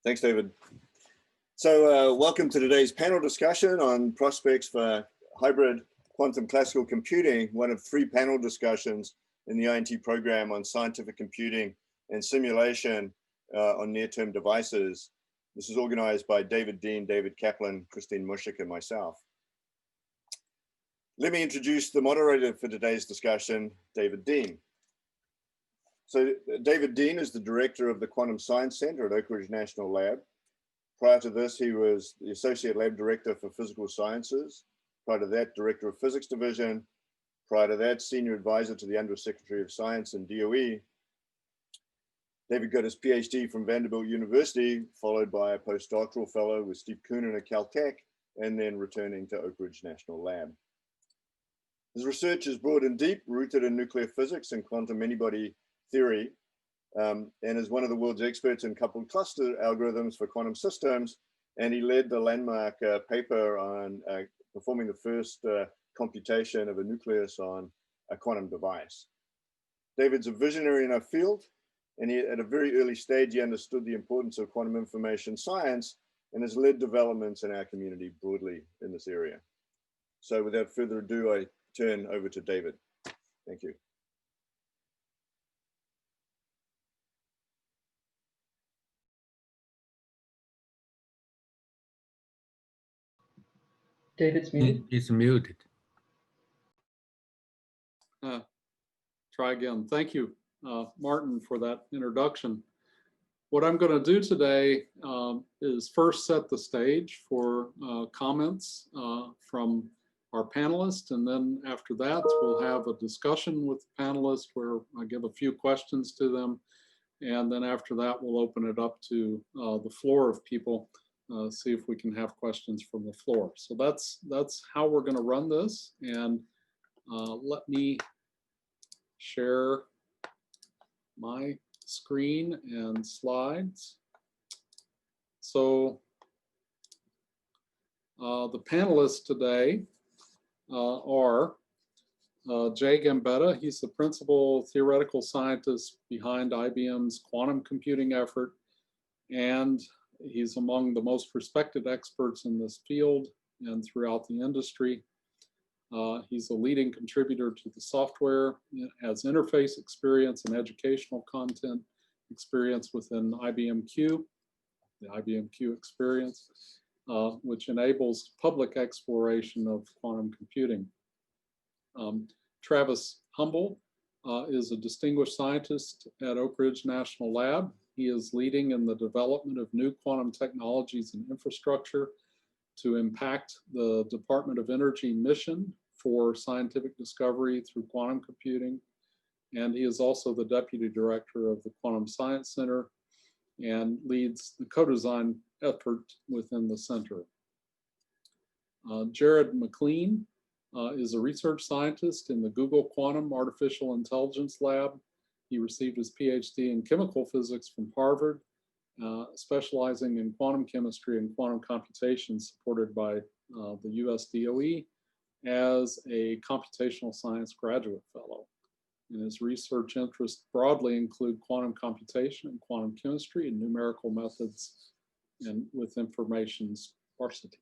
Thanks, David. So welcome to today's panel discussion on prospects for hybrid quantum classical computing, one of 3 panel discussions in the INT program on scientific computing and simulation on near-term devices. This is organized by David Dean, David Kaplan, Christine Mushik, and myself. Let me introduce the moderator for today's discussion, David Dean. So David Dean is the director of the Quantum Science Center at Oak Ridge National Lab. Prior to this, he was the Associate Lab Director for Physical Sciences. Prior to that, Director of Physics Division. Prior to that, Senior Advisor to the Undersecretary of Science and DOE. David got his PhD from Vanderbilt University, followed by a postdoctoral fellow with Steve Koonin at Caltech, and then returning to Oak Ridge National Lab. His research is broad and deep, rooted in nuclear physics and quantum many-body theory, and is one of the world's experts in coupled cluster algorithms for quantum systems. And he led the landmark paper on performing the first computation of a nucleus on a quantum device. David's a visionary in our field, and at a very early stage, he understood the importance of quantum information science and has led developments in our community broadly in this area. So without further ado, I turn over to David. Thank you. David's muted. He's muted. Try again. Thank you, Martin, for that introduction. What I'm going to do today is first set the stage for comments from our panelists, and then after that, we'll have a discussion with the panelists where I give a few questions to them, and then after that, we'll open it up to the floor of people. See if we can have questions from the floor. So that's how we're going to run this. And let me share my screen and slides. So the panelists today are Jay Gambetta. He's the principal theoretical scientist behind IBM's quantum computing effort, and he's among the most respected experts in this field and throughout the industry. He's a leading contributor to the software, has interface experience and educational content experience within IBM Q, the IBM Q experience, which enables public exploration of quantum computing. Travis Humble is a distinguished scientist at Oak Ridge National Lab. He is leading in the development of new quantum technologies and infrastructure to impact the Department of Energy mission for scientific discovery through quantum computing. And he is also the Deputy Director of the Quantum Science Center and leads the co-design effort within the center. Jarrod McClean is a research scientist in the Google Quantum Artificial Intelligence Lab. He received his PhD in chemical physics from Harvard, specializing in quantum chemistry and quantum computation, supported by the US DOE as a computational science graduate fellow. And his research interests broadly include quantum computation and quantum chemistry and numerical methods and with information sparsity.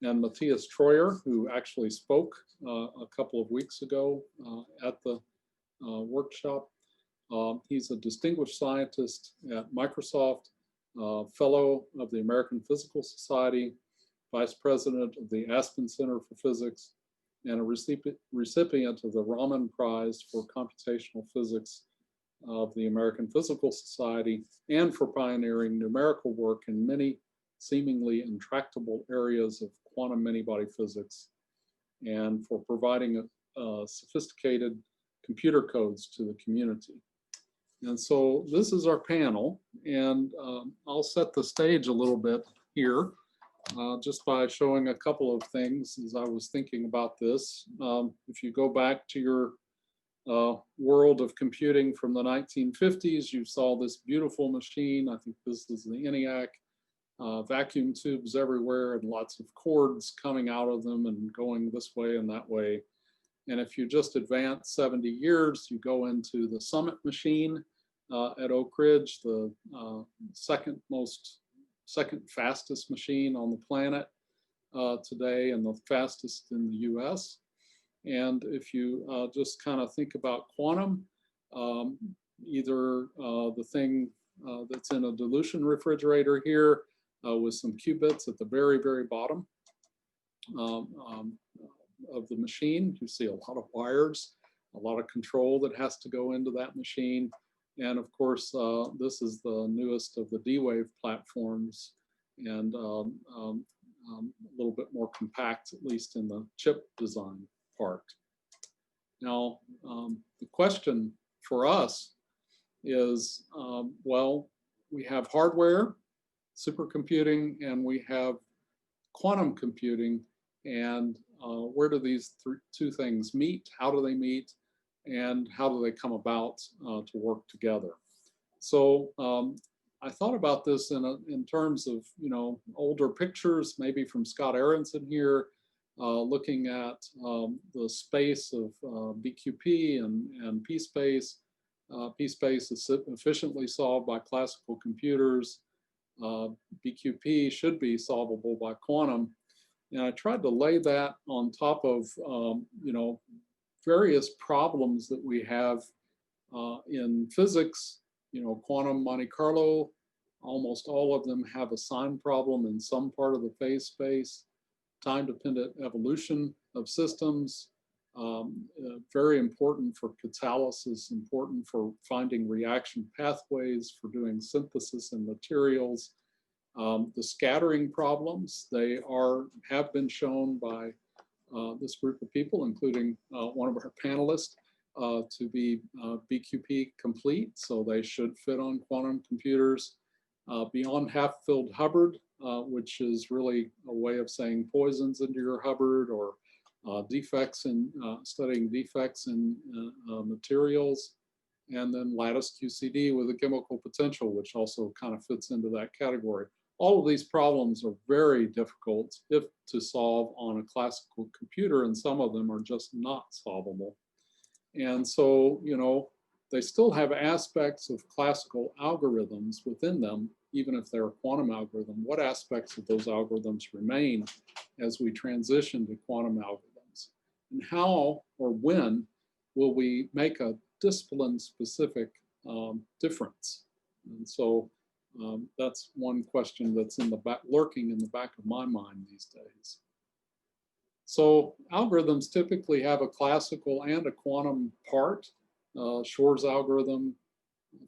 And Matthias Troyer, who actually spoke a couple of weeks ago at the workshop. He's a distinguished scientist at Microsoft, fellow of the American Physical Society, vice president of the Aspen Center for Physics, and a recipient of the Raman Prize for Computational Physics of the American Physical Society, and for pioneering numerical work in many seemingly intractable areas of quantum many-body physics, and for providing sophisticated computer codes to the community. And so this is our panel, and I'll set the stage a little bit here just by showing a couple of things as I was thinking about this. If you go back to your world of computing from the 1950s, you saw this beautiful machine. I think this is the ENIAC. Vacuum tubes everywhere and lots of cords coming out of them and going this way and that way. And if you just advance 70 years, you go into the Summit machine at Oak Ridge, the second most second fastest machine on the planet today, and the fastest in the US. And if you just kind of think about quantum, either the thing that's in a dilution refrigerator here with some qubits at the very, very bottom of the machine. You see a lot of wires, a lot of control that has to go into that machine. And of course, this is the newest of the D-Wave platforms, and a little bit more compact, at least in the chip design part. Now, the question for us is, well, we have hardware, supercomputing, and we have quantum computing, and where do these two things meet? How do they meet? And how do they come about to work together? So I thought about this in terms of, you know, older pictures, maybe from Scott Aronson here, looking at the space of BQP and P-space. P-space is efficiently solved by classical computers. BQP should be solvable by quantum. And I tried to lay that on top of, you know, various problems that we have in physics. You know, quantum Monte Carlo, almost all of them have a sign problem in some part of the phase space. Time-dependent evolution of systems, very important for catalysis, important for finding reaction pathways, for doing synthesis in materials. The scattering problems, they have been shown by this group of people, including one of our panelists, to be BQP complete, so they should fit on quantum computers. Beyond half-filled Hubbard, which is really a way of saying poisons into your Hubbard, or defects in studying defects in materials, and then lattice QCD with a chemical potential, which also kind of fits into that category. All of these problems are very difficult to solve on a classical computer, and some of them are just not solvable. And so, you know, they still have aspects of classical algorithms within them, even if they're a quantum algorithm. What aspects of those algorithms remain as we transition to quantum algorithms? And how or when will we make a discipline-specific difference? And so that's one question that's in the back, lurking in the back of my mind these days. So algorithms typically have a classical and a quantum part. Shor's algorithm,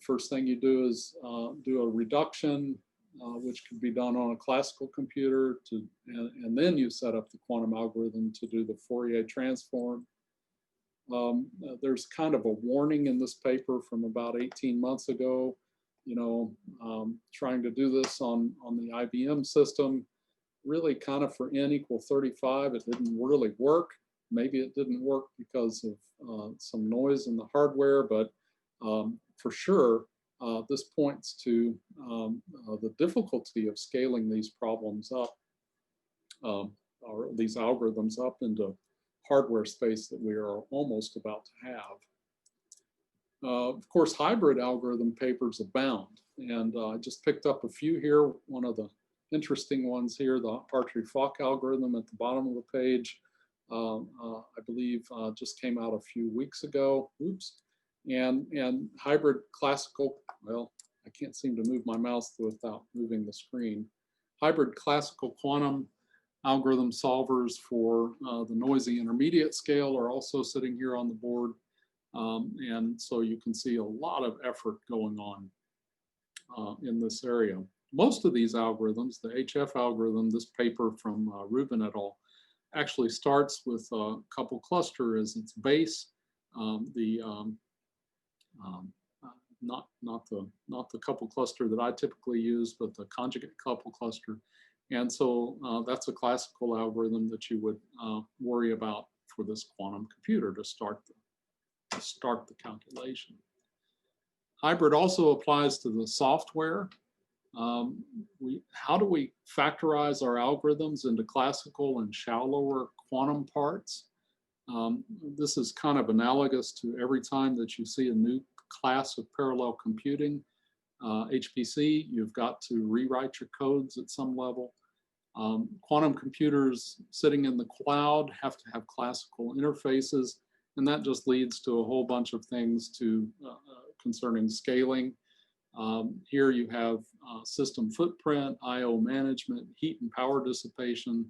first thing you do is do a reduction, which could be done on a classical computer, and then you set up the quantum algorithm to do the Fourier transform. There's kind of a warning in this paper from about 18 months ago, you know, trying to do this on the IBM system, really kind of for n = 35, it didn't really work. Maybe it didn't work because of some noise in the hardware, but for sure, this points to the difficulty of scaling these problems up, or these algorithms up into hardware space that we are almost about to have. Of course, hybrid algorithm papers abound, and I just picked up a few here. One of the interesting ones here, the Hartree-Fock algorithm at the bottom of the page, I believe just came out a few weeks ago. Oops. And hybrid classical, well, I can't seem to move my mouse without moving the screen. Hybrid classical quantum algorithm solvers for the noisy intermediate scale are also sitting here on the board. And so you can see a lot of effort going on in this area. Most of these algorithms, the HF algorithm, this paper from Rubin et al., actually starts with a couple cluster as its base. Not the couple cluster that I typically use, but the conjugate couple cluster. And so that's a classical algorithm that you would worry about for this quantum computer to start the calculation. Hybrid also applies to the software. How do we factorize our algorithms into classical and shallower quantum parts? This is kind of analogous to every time that you see a new class of parallel computing. HPC, you've got to rewrite your codes at some level. Quantum computers sitting in the cloud have to have classical interfaces, and that just leads to a whole bunch of things concerning scaling. Here you have system footprint, I/O management, heat and power dissipation,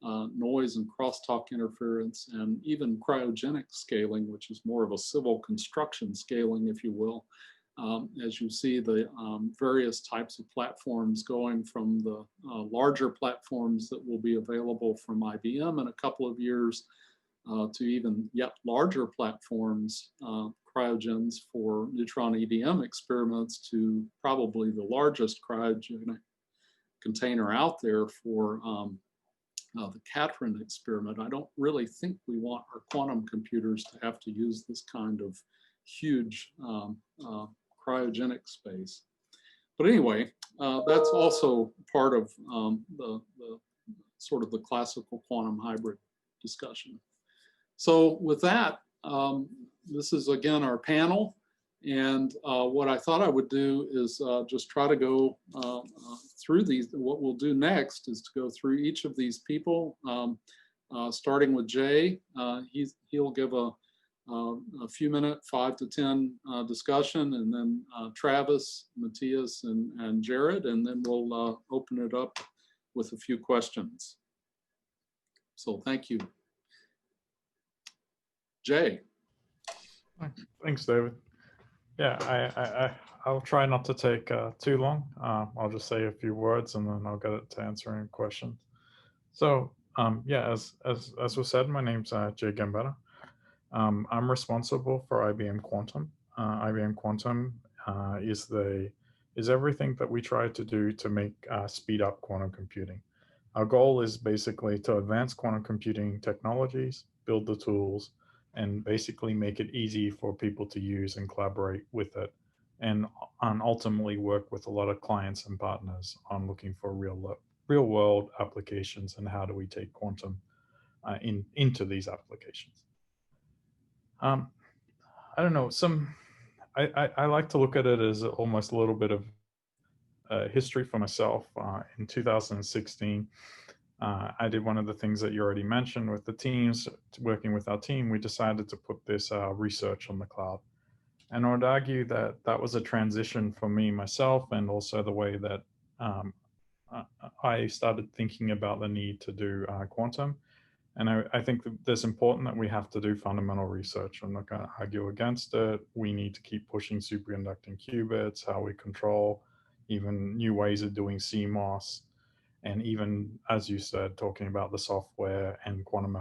noise and crosstalk interference, and even cryogenic scaling, which is more of a civil construction scaling, if you will. As you see the various types of platforms going from the larger platforms that will be available from IBM in a couple of years to even yet larger platforms, cryogens for neutron EDM experiments, to probably the largest cryogenic container out there for the Catherine experiment. I don't really think we want our quantum computers to have to use this kind of huge cryogenic space. But anyway, that's also part of the sort of the classical quantum hybrid discussion. So with that, this is again our panel. And what I thought I would do is just try to go through these. What we'll do next is to go through each of these people, starting with Jay. He'll give a few minute, 5 to 10 discussion, and then Travis, Matthias, and Jarrod, and then we'll open it up with a few questions. So thank you. Jay. Thanks, David. Yeah, I'll try not to take too long. I'll just say a few words and then I'll get it to answering questions. So yeah, as was said, my name's Jay Gambetta. I'm responsible for IBM Quantum. IBM Quantum is everything that we try to do to make speed up quantum computing. Our goal is basically to advance quantum computing technologies, build the tools, and basically make it easy for people to use and collaborate with it, and ultimately work with a lot of clients and partners on looking for real world applications and how do we take quantum into these applications. I don't know, I like to look at it as almost a little bit of history for myself. In 2016, I did one of the things that you already mentioned with the teams. Working with our team, we decided to put this research on the cloud. And I would argue that that was a transition for me, myself, and also the way that I started thinking about the need to do quantum. And I think that it's important that we have to do fundamental research. I'm not going to argue against it. We need to keep pushing superconducting qubits, how we control, even new ways of doing CMOS. And even, as you said, talking about the software and quantum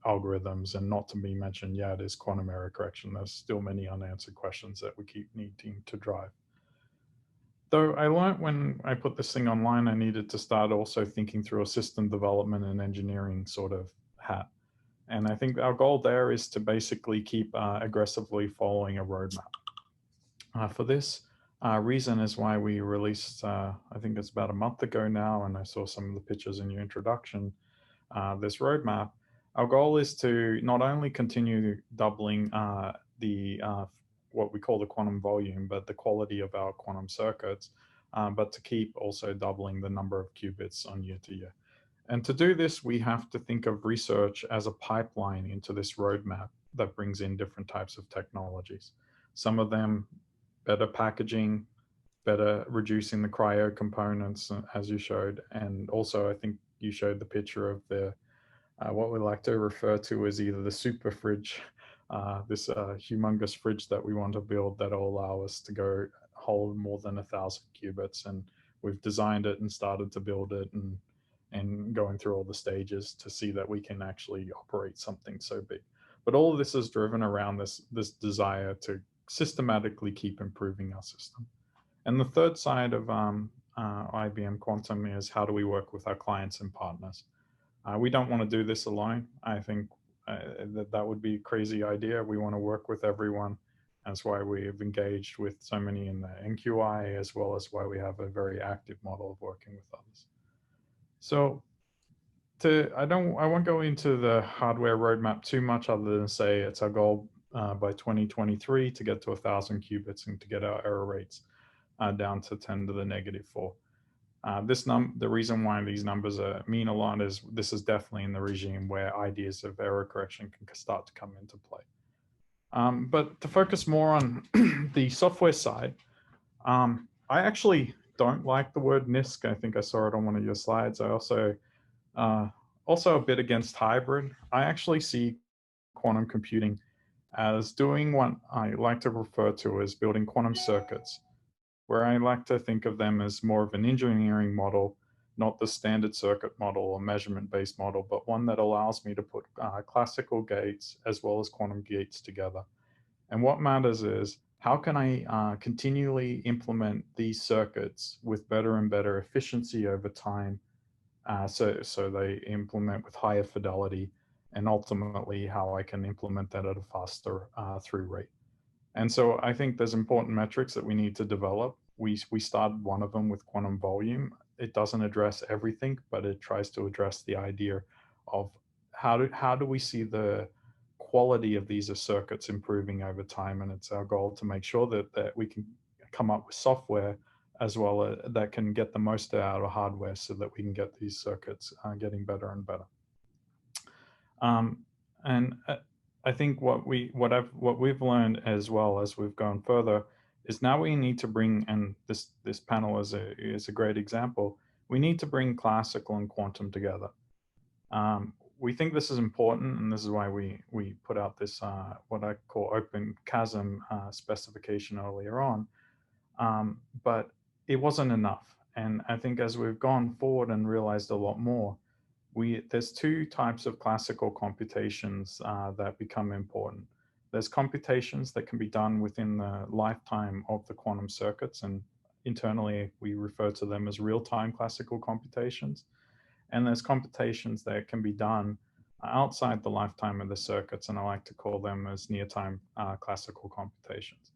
algorithms, and not to be mentioned yet is quantum error correction. There's still many unanswered questions that we keep needing to drive. Though I learned when I put this thing online, I needed to start also thinking through a system development and engineering sort of hat. And I think our goal there is to basically keep aggressively following a roadmap. For this, reason is why we released, I think it's about a month ago now, and I saw some of the pictures in your introduction, this roadmap. Our goal is to not only continue doubling what we call the quantum volume, but the quality of our quantum circuits, but to keep also doubling the number of qubits on year to year. And to do this, we have to think of research as a pipeline into this roadmap that brings in different types of technologies. Some of them better packaging, better reducing the cryo components, as you showed. And also, I think you showed the picture of the what we like to refer to as either the super fridge, this humongous fridge that we want to build that will allow us to go hold more than 1,000 qubits. And we've designed it and started to build it and going through all the stages to see that we can actually operate something so big. But all of this is driven around this desire to systematically keep improving our system. And the third side of IBM Quantum is how do we work with our clients and partners. We don't want to do this alone. I think that would be a crazy idea. We want to work with everyone. That's why we've engaged with so many in the NQI, as well as why we have a very active model of working with others. So I won't go into the hardware roadmap too much other than say it's our goal by 2023 to get to 1,000 qubits and to get our error rates down to 10 to the -4. The reason why these numbers mean a lot is this is definitely in the regime where ideas of error correction can start to come into play. But to focus more on the software side, I actually don't like the word NISC. I think I saw it on one of your slides. I also a bit against hybrid. I actually see quantum computing as doing what I like to refer to as building quantum circuits, where I like to think of them as more of an engineering model, not the standard circuit model or measurement-based model, but one that allows me to put classical gates as well as quantum gates together. And what matters is how can I continually implement these circuits with better and better efficiency over time, so they implement with higher fidelity, and ultimately how I can implement that at a faster through rate. And so I think there's important metrics that we need to develop. We started one of them with quantum volume. It doesn't address everything, but it tries to address the idea of how do we see the quality of these circuits improving over time. And it's our goal to make sure that we can come up with software as well that can get the most out of hardware so that we can get these circuits getting better and better. And I think what we've learned as well as we've gone further is now we need to bring, and this panel is a great example, we need to bring classical and quantum together. We think this is important, and this is why we put out this what I call open chasm specification earlier on, but it wasn't enough. And I think as we've gone forward and realized a lot more, there's two types of classical computations that become important. There's computations that can be done within the lifetime of the quantum circuits, and internally we refer to them as real-time classical computations. And there's computations that can be done outside the lifetime of the circuits, and I like to call them as near-time classical computations.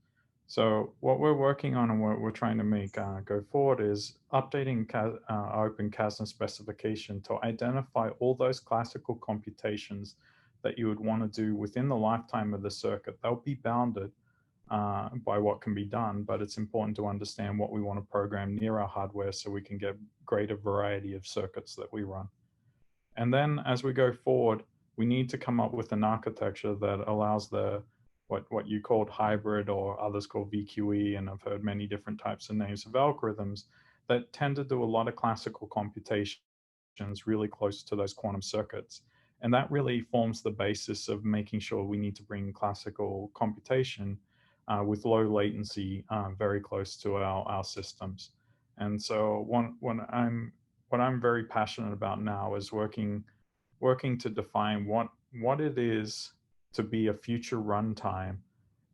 So what we're working on and what we're trying to make go forward is updating open chasm specification to identify all those classical computations that you would want to do within the lifetime of the circuit. They'll be bounded by what can be done, but it's important to understand what we want to program near our hardware so we can get greater variety of circuits that we run. And then as we go forward, we need to come up with an architecture that allows what you called hybrid, or others call VQE, and I've heard many different types of names of algorithms that tend to do a lot of classical computations really close to those quantum circuits. And that really forms the basis of making sure we need to bring classical computation with low latency very close to our systems. And so what I'm very passionate about now is working to define what it is to be a future runtime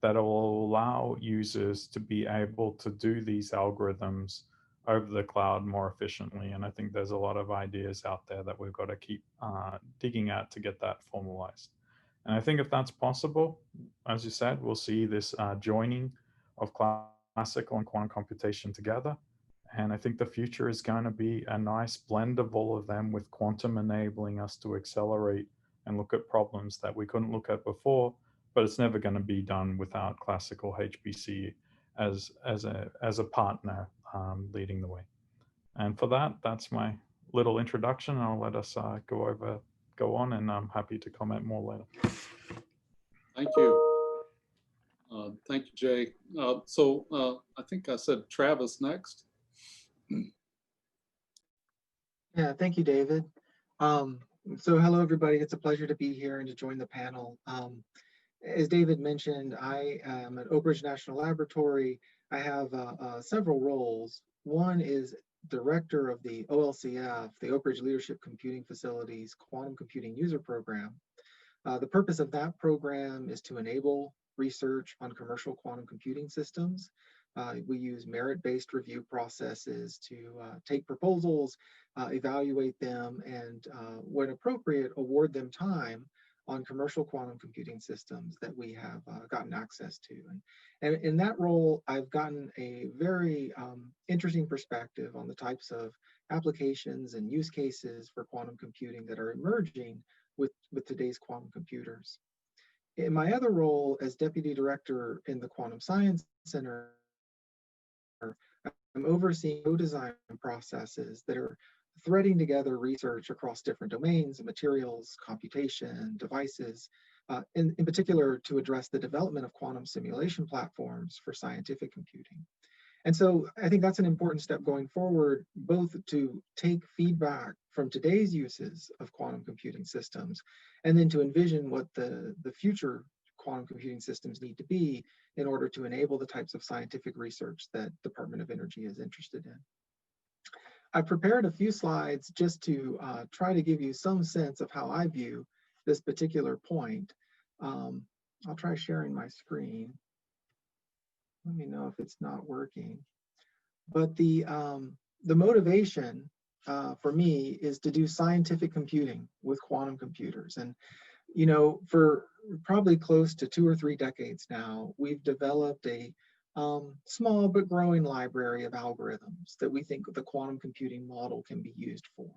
that will allow users to be able to do these algorithms over the cloud more efficiently. And I think there's a lot of ideas out there that we've got to keep digging at to get that formalized. And I think if that's possible, as you said, we'll see this joining of classical and quantum computation together. And I think the future is going to be a nice blend of all of them, with quantum enabling us to accelerate and look at problems that we couldn't look at before, but it's never going to be done without classical HPC as a partner leading the way. And for that, that's my little introduction. I'll let us go on, and I'm happy to comment more later. Thank you. Thank you, Jay. I think I said Travis next. Yeah, thank you, David. So hello, everybody. It's a pleasure to be here and to join the panel. As David mentioned, I am at Oak Ridge National Laboratory. I have several roles. One is director of the OLCF, the Oak Ridge Leadership Computing Facilities Quantum Computing User Program. The purpose of that program is to enable research on commercial quantum computing systems. We use merit-based review processes to take proposals, evaluate them, and when appropriate, award them time on commercial quantum computing systems that we have gotten access to. And in that role, I've gotten a very interesting perspective on the types of applications and use cases for quantum computing that are emerging with today's quantum computers. In my other role as Deputy Director in the Quantum Science Center, I'm overseeing co-design processes that are threading together research across different domains, materials, computation, devices, in particular to address the development of quantum simulation platforms for scientific computing. And so I think that's an important step going forward, both to take feedback from today's uses of quantum computing systems, and then to envision what the future quantum computing systems need to be in order to enable the types of scientific research that Department of Energy is interested in. I prepared a few slides just to try to give you some sense of how I view this particular point. I'll try sharing my screen. Let me know if it's not working. But the motivation for me is to do scientific computing with quantum computers. And, you know, for probably close to 2 or 3 decades now, we've developed a small but growing library of algorithms that we think the quantum computing model can be used for.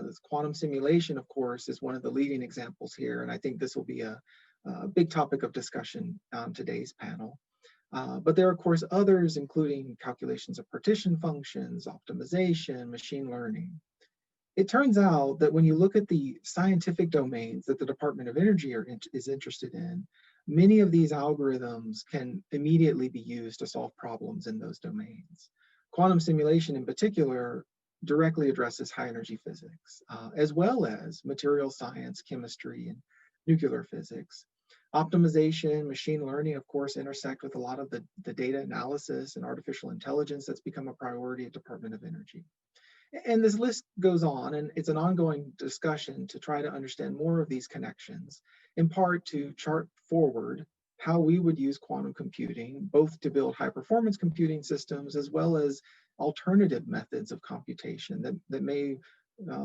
This quantum simulation, of course, is one of the leading examples here, and I think this will be a big topic of discussion on today's panel. But there are, of course, others, including calculations of partition functions, optimization, machine learning. It turns out that when you look at the scientific domains that the Department of Energy is interested in, many of these algorithms can immediately be used to solve problems in those domains. Quantum simulation, in particular, directly addresses high energy physics, as well as material science, chemistry, and nuclear physics. Optimization, machine learning, of course, intersect with a lot of the data analysis and artificial intelligence that's become a priority at Department of Energy. And this list goes on, and it's an ongoing discussion to try to understand more of these connections, in part to chart forward how we would use quantum computing, both to build high-performance computing systems, as well as alternative methods of computation that may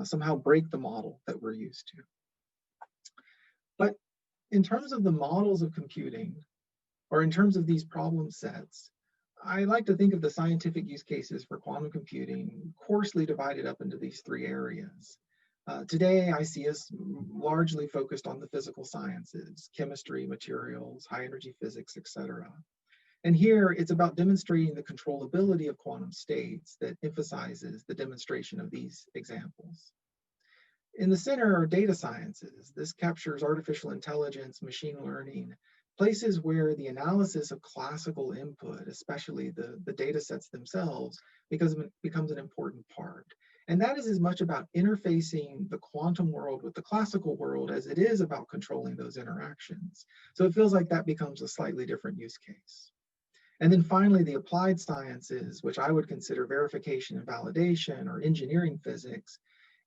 somehow break the model that we're used to. But in terms of the models of computing, or in terms of these problem sets, I like to think of the scientific use cases for quantum computing coarsely divided up into these 3 areas. Today, I see us largely focused on the physical sciences, chemistry, materials, high energy physics, etc. And here, it's about demonstrating the controllability of quantum states that emphasizes the demonstration of these examples. In the center are data sciences. This captures artificial intelligence, machine learning, places where the analysis of classical input, especially the data sets themselves, becomes an important part. And that is as much about interfacing the quantum world with the classical world as it is about controlling those interactions. So it feels like that becomes a slightly different use case. And then finally, the applied sciences, which I would consider verification and validation or engineering physics,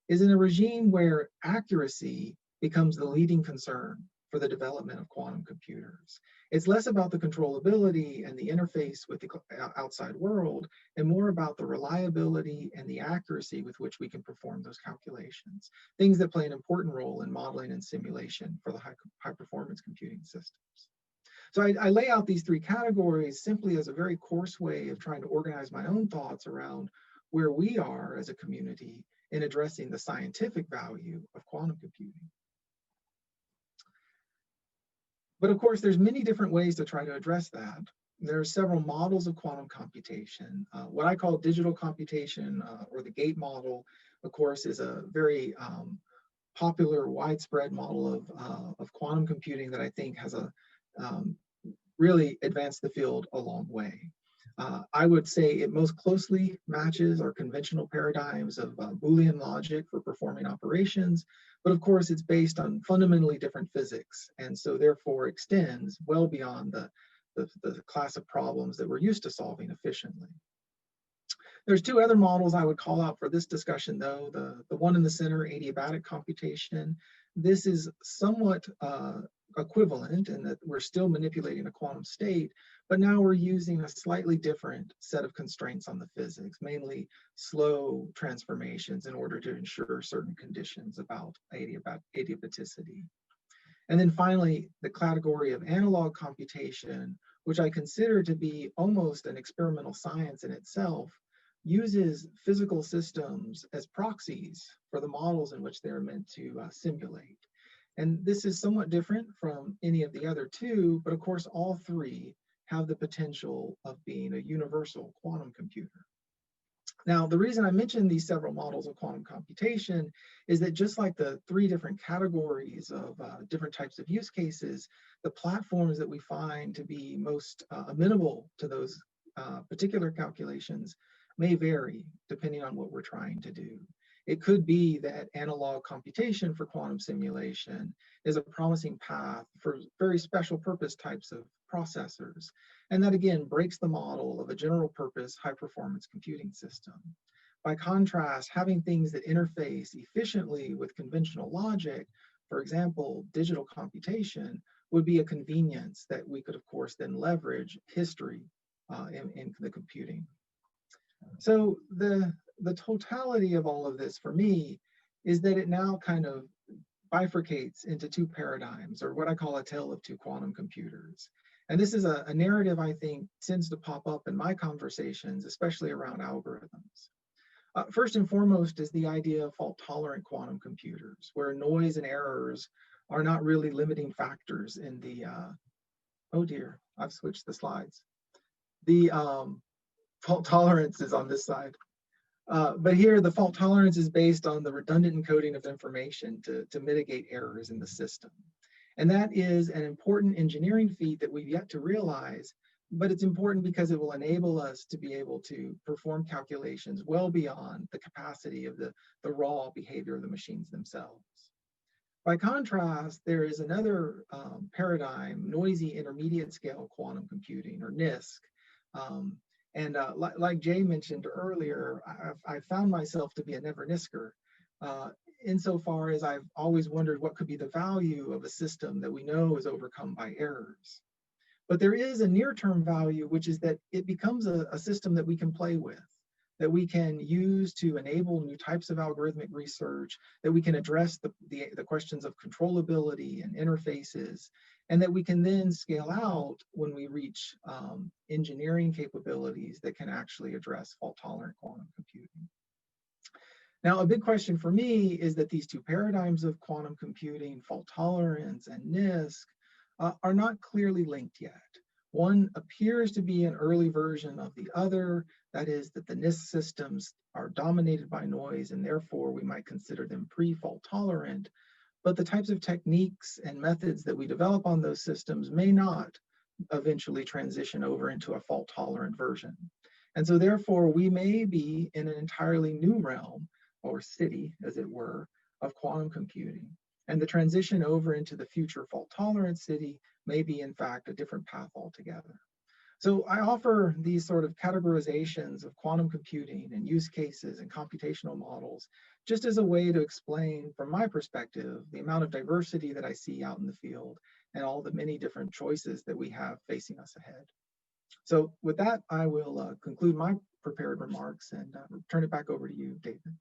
is in a regime where accuracy becomes the leading concern for the development of quantum computers. It's less about the controllability and the interface with the outside world, and more about the reliability and the accuracy with which we can perform those calculations, things that play an important role in modeling and simulation for the high performance computing systems. So I lay out these 3 categories simply as a very coarse way of trying to organize my own thoughts around where we are as a community in addressing the scientific value of quantum computing. But of course, there's many different ways to try to address that. There are several models of quantum computation. What I call digital computation, or the gate model, of course, is a very popular, widespread model of quantum computing that I think has really advanced the field a long way. I would say it most closely matches our conventional paradigms of Boolean logic for performing operations, but of course it's based on fundamentally different physics, and so therefore extends well beyond the class of problems that we're used to solving efficiently. There's 2 other models I would call out for this discussion, though. The one in the center, adiabatic computation. This is somewhat equivalent in that we're still manipulating a quantum state, but now we're using a slightly different set of constraints on the physics, mainly slow transformations in order to ensure certain conditions about adiabaticity. And then finally, the category of analog computation, which I consider to be almost an experimental science in itself, uses physical systems as proxies for the models in which they're meant to simulate. And this is somewhat different from any of the other 2, but of course all 3 have the potential of being a universal quantum computer. Now, the reason I mentioned these several models of quantum computation is that just like the three different categories of different types of use cases, the platforms that we find to be most amenable to those particular calculations may vary depending on what we're trying to do. It could be that analog computation for quantum simulation is a promising path for very special purpose types of processors. And that again breaks the model of a general purpose high performance computing system. By contrast, having things that interface efficiently with conventional logic, for example, digital computation, would be a convenience that we could of course then leverage history in the computing. So the totality of all of this for me is that it now kind of bifurcates into two paradigms, or what I call a tale of two quantum computers. And this is a narrative I think tends to pop up in my conversations, especially around algorithms. First and foremost is the idea of fault-tolerant quantum computers, where noise and errors are not really limiting factors in the, oh dear, I've switched the slides. The fault tolerance is on this side. But here, the fault tolerance is based on the redundant encoding of information to mitigate errors in the system. And that is an important engineering feat that we've yet to realize, but it's important because it will enable us to be able to perform calculations well beyond the capacity of the raw behavior of the machines themselves. By contrast, there is another paradigm, noisy intermediate scale quantum computing, or NISQ. Like Jay mentioned earlier, I found myself to be a never NISQer, insofar as I've always wondered what could be the value of a system that we know is overcome by errors. But there is a near-term value, which is that it becomes a system that we can play with, that we can use to enable new types of algorithmic research, that we can address the questions of controllability and interfaces, and that we can then scale out when we reach engineering capabilities that can actually address fault-tolerant quantum computing. Now, a big question for me is that these two paradigms of quantum computing, fault tolerance and NISQ, are not clearly linked yet. One appears to be an early version of the other, that is that the NISQ systems are dominated by noise and therefore we might consider them pre-fault tolerant, but the types of techniques and methods that we develop on those systems may not eventually transition over into a fault tolerant version. And so therefore we may be in an entirely new realm, or city as it were, of quantum computing. And the transition over into the future fault tolerant city may be in fact a different path altogether. So I offer these sort of categorizations of quantum computing and use cases and computational models just as a way to explain from my perspective the amount of diversity that I see out in the field and all the many different choices that we have facing us ahead. So with that, I will conclude my prepared remarks and turn it back over to you, David.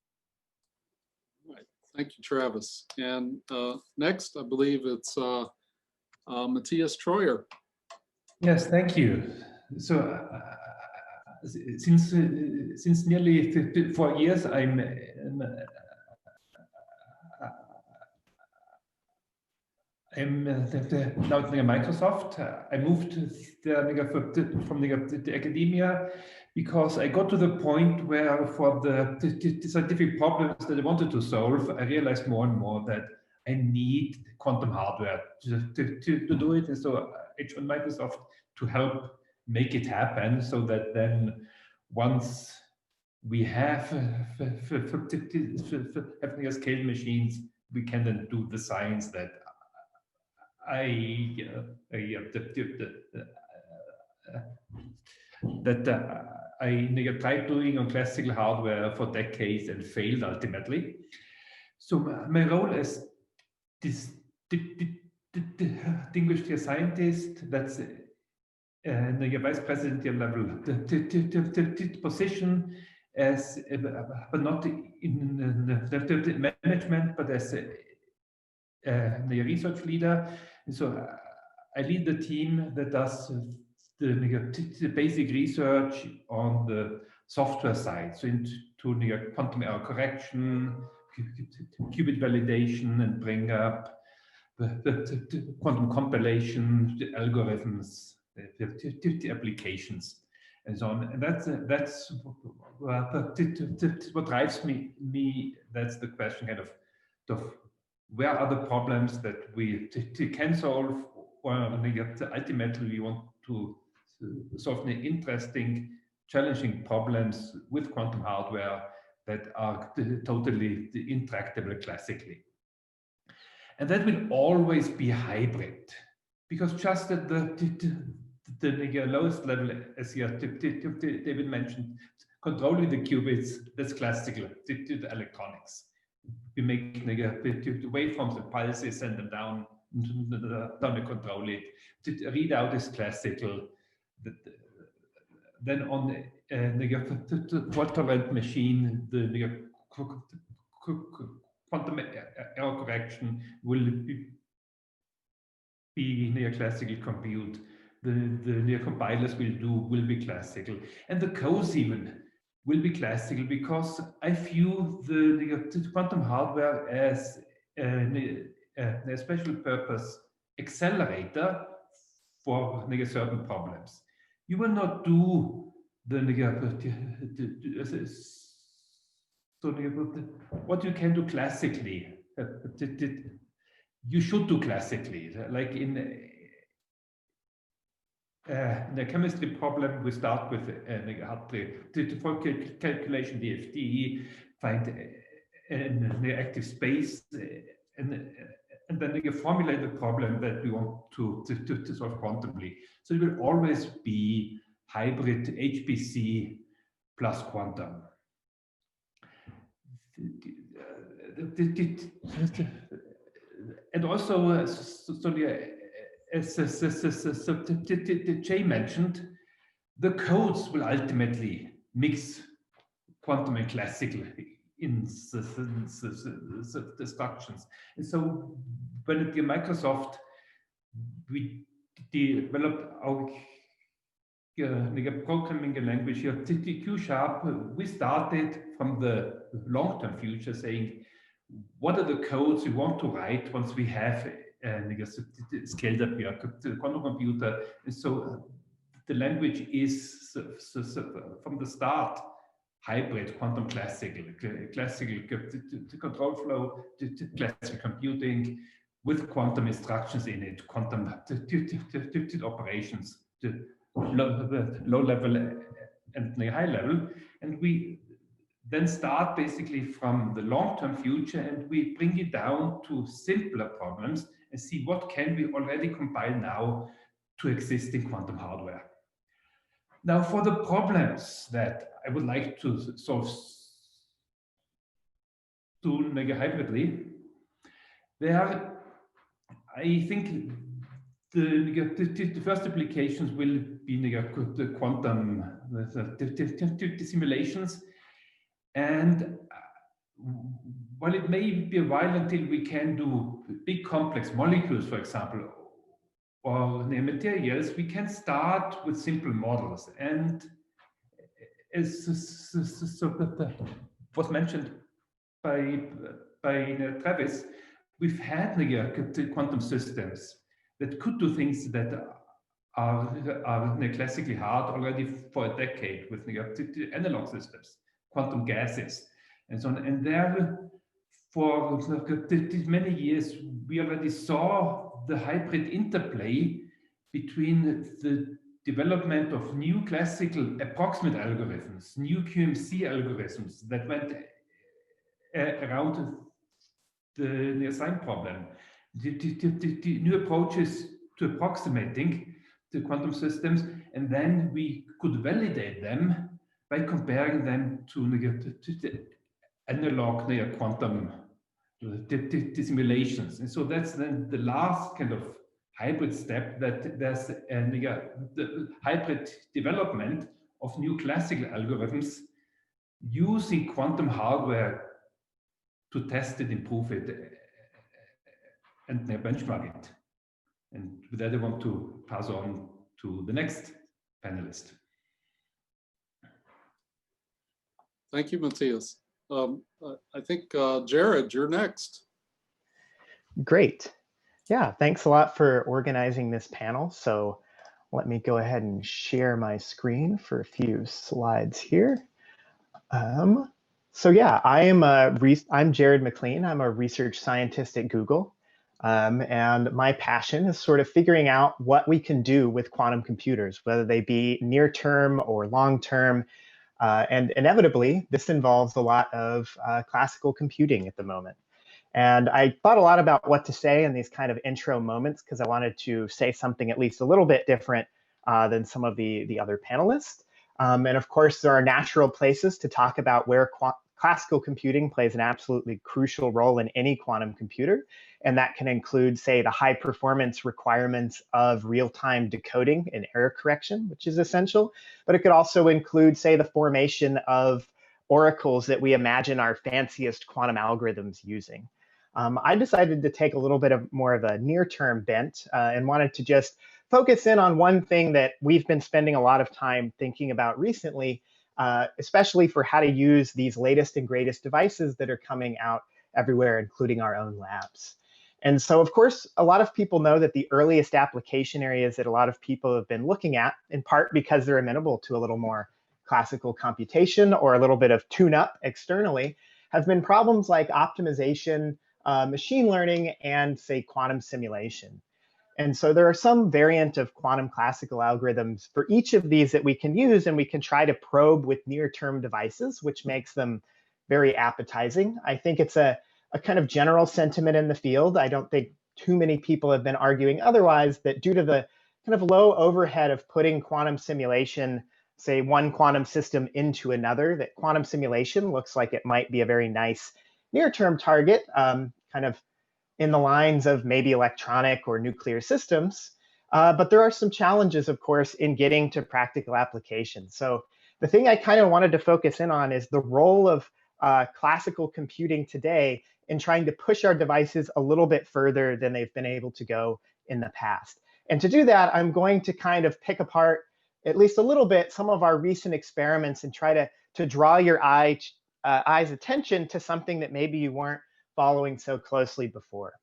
Right. Thank you, Travis. And next, I believe it's Matthias Troyer. Yes, thank you. So since nearly 4 years, I'm now at Microsoft. I moved from the academia because I got to the point where for the scientific problems that I wanted to solve, I realized more and more that I need quantum hardware to do it. And so I joined Microsoft to help make it happen, so that then once we have having scale machines, we can then do the science that I tried doing on classical hardware for decades and failed ultimately. So my role as distinguished scientist, that's the vice president level, the position as, but not in the management, but as the research leader. And so I lead the team that does the basic research on the software side, so into quantum error correction, qubit validation, and bring up the quantum compilation, the algorithms applications and so on. And that's what drives me. That's the question, kind of where are the problems that we can solve, or ultimately we want to solve the interesting, challenging problems with quantum hardware that are totally intractable classically. And that will always be hybrid, because just at the lowest level, as David mentioned, controlling the qubits, that's classical the electronics. We make the waveforms and pulses, send them down to control it. The readout is classical. Then on the fault-tolerant machine, the quantum error correction will be near-classical compute. The near compilers will be classical, and the codes even will be classical, because I view the quantum hardware as a special purpose accelerator for certain problems. You will not do what you can do classically. You should do classically, like in the chemistry problem, we start with for calculation DFT, find an active space, and then you formulate the problem that we want to solve quantumly. So it will always be hybrid HPC plus quantum. And also, as Jay mentioned, the codes will ultimately mix quantum and classical in the instructions. And so when at Microsoft, we developed our programming language here, Q#, we started from the long-term future saying, what are the codes we want to write once we have scaled up your quantum computer? And so the language is from the start hybrid, quantum classical control flow, classical computing with quantum instructions in it, quantum operations, low level and high level. And we then start basically from the long-term future, and we bring it down to simpler problems and see what can we already compile now to existing quantum hardware. Now, for the problems that I would like to solve hybridly, there, I think the first applications will be the quantum simulations. And while it may be a while until we can do big complex molecules, for example, or materials, we can start with simple models. And as was mentioned by Travis, we've had quantum systems that could do things that are classically hard already for a decade with analog systems, quantum gases, and so on. And there, for many years, we already saw the hybrid interplay between the development of new classical approximate algorithms, new QMC algorithms that went around the sign problem, the new approaches to approximating the quantum systems, and then we could validate them by comparing them to the analog quantum simulations. And so that's then the last kind of hybrid step, that there's the hybrid development of new classical algorithms using quantum hardware to test it, improve it, and benchmark it. And with that, I want to pass on to the next panelist. Thank you, Matthias. I think, Jarrod, you're next. Great. Yeah, thanks a lot for organizing this panel. So let me go ahead and share my screen for a few slides here. So yeah, I'm Jarrod McClean. I'm a research scientist at Google. And my passion is sort of figuring out what we can do with quantum computers, whether they be near term or long term. And inevitably, this involves a lot of classical computing at the moment. And I thought a lot about what to say in these kind of intro moments because I wanted to say something at least a little bit different than some of the other panelists. And of course, there are natural places to talk about where classical computing plays an absolutely crucial role in any quantum computer. And that can include, say, the high performance requirements of real-time decoding and error correction, which is essential. But it could also include, say, the formation of oracles that we imagine our fanciest quantum algorithms using. I decided to take a little bit of more of a near-term bent and wanted to just focus in on one thing that we've been spending a lot of time thinking about recently, especially for how to use these latest and greatest devices that are coming out everywhere, including our own labs. And so, of course, a lot of people know that the earliest application areas that a lot of people have been looking at, in part because they're amenable to a little more classical computation or a little bit of tune-up externally, have been problems like optimization, machine learning, and, say, quantum simulation. And so there are some variant of quantum classical algorithms for each of these that we can use, and we can try to probe with near-term devices, which makes them very appetizing. I think it's a kind of general sentiment in the field. I don't think too many people have been arguing otherwise, that due to the kind of low overhead of putting quantum simulation, say, one quantum system into another, that quantum simulation looks like it might be a very nice near-term target, kind of in the lines of maybe electronic or nuclear systems. But there are some challenges, of course, in getting to practical applications. So the thing I kind of wanted to focus in on is the role of classical computing today in trying to push our devices a little bit further than they've been able to go in the past. And to do that, I'm going to kind of pick apart, at least a little bit, some of our recent experiments and try to draw your eyes' attention to something that maybe you weren't following so closely before.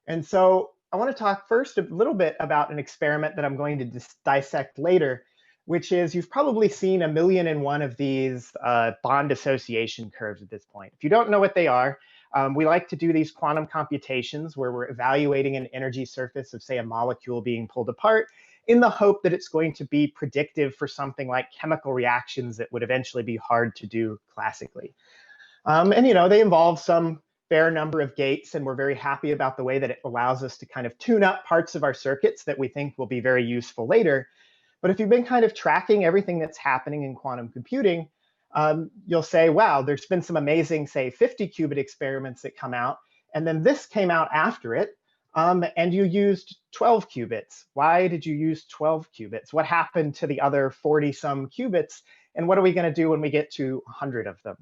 And so I want to talk first a little bit about an experiment that I'm going to dissect later, which is, you've probably seen 1,000,001 of these bond association curves at this point. If you don't know what they are, we like to do these quantum computations where we're evaluating an energy surface of, say, a molecule being pulled apart in the hope that it's going to be predictive for something like chemical reactions that would eventually be hard to do classically. And you know, they involve some fair number of gates, and we're very happy about the way that it allows us to kind of tune up parts of our circuits that we think will be very useful later. But if you've been kind of tracking everything that's happening in quantum computing, you'll say, wow, there's been some amazing, say, 50-qubit experiments that come out, and then this came out after it, and you used 12 qubits. Why did you use 12 qubits? What happened to the other 40-some qubits, and what are we going to do when we get to 100 of them?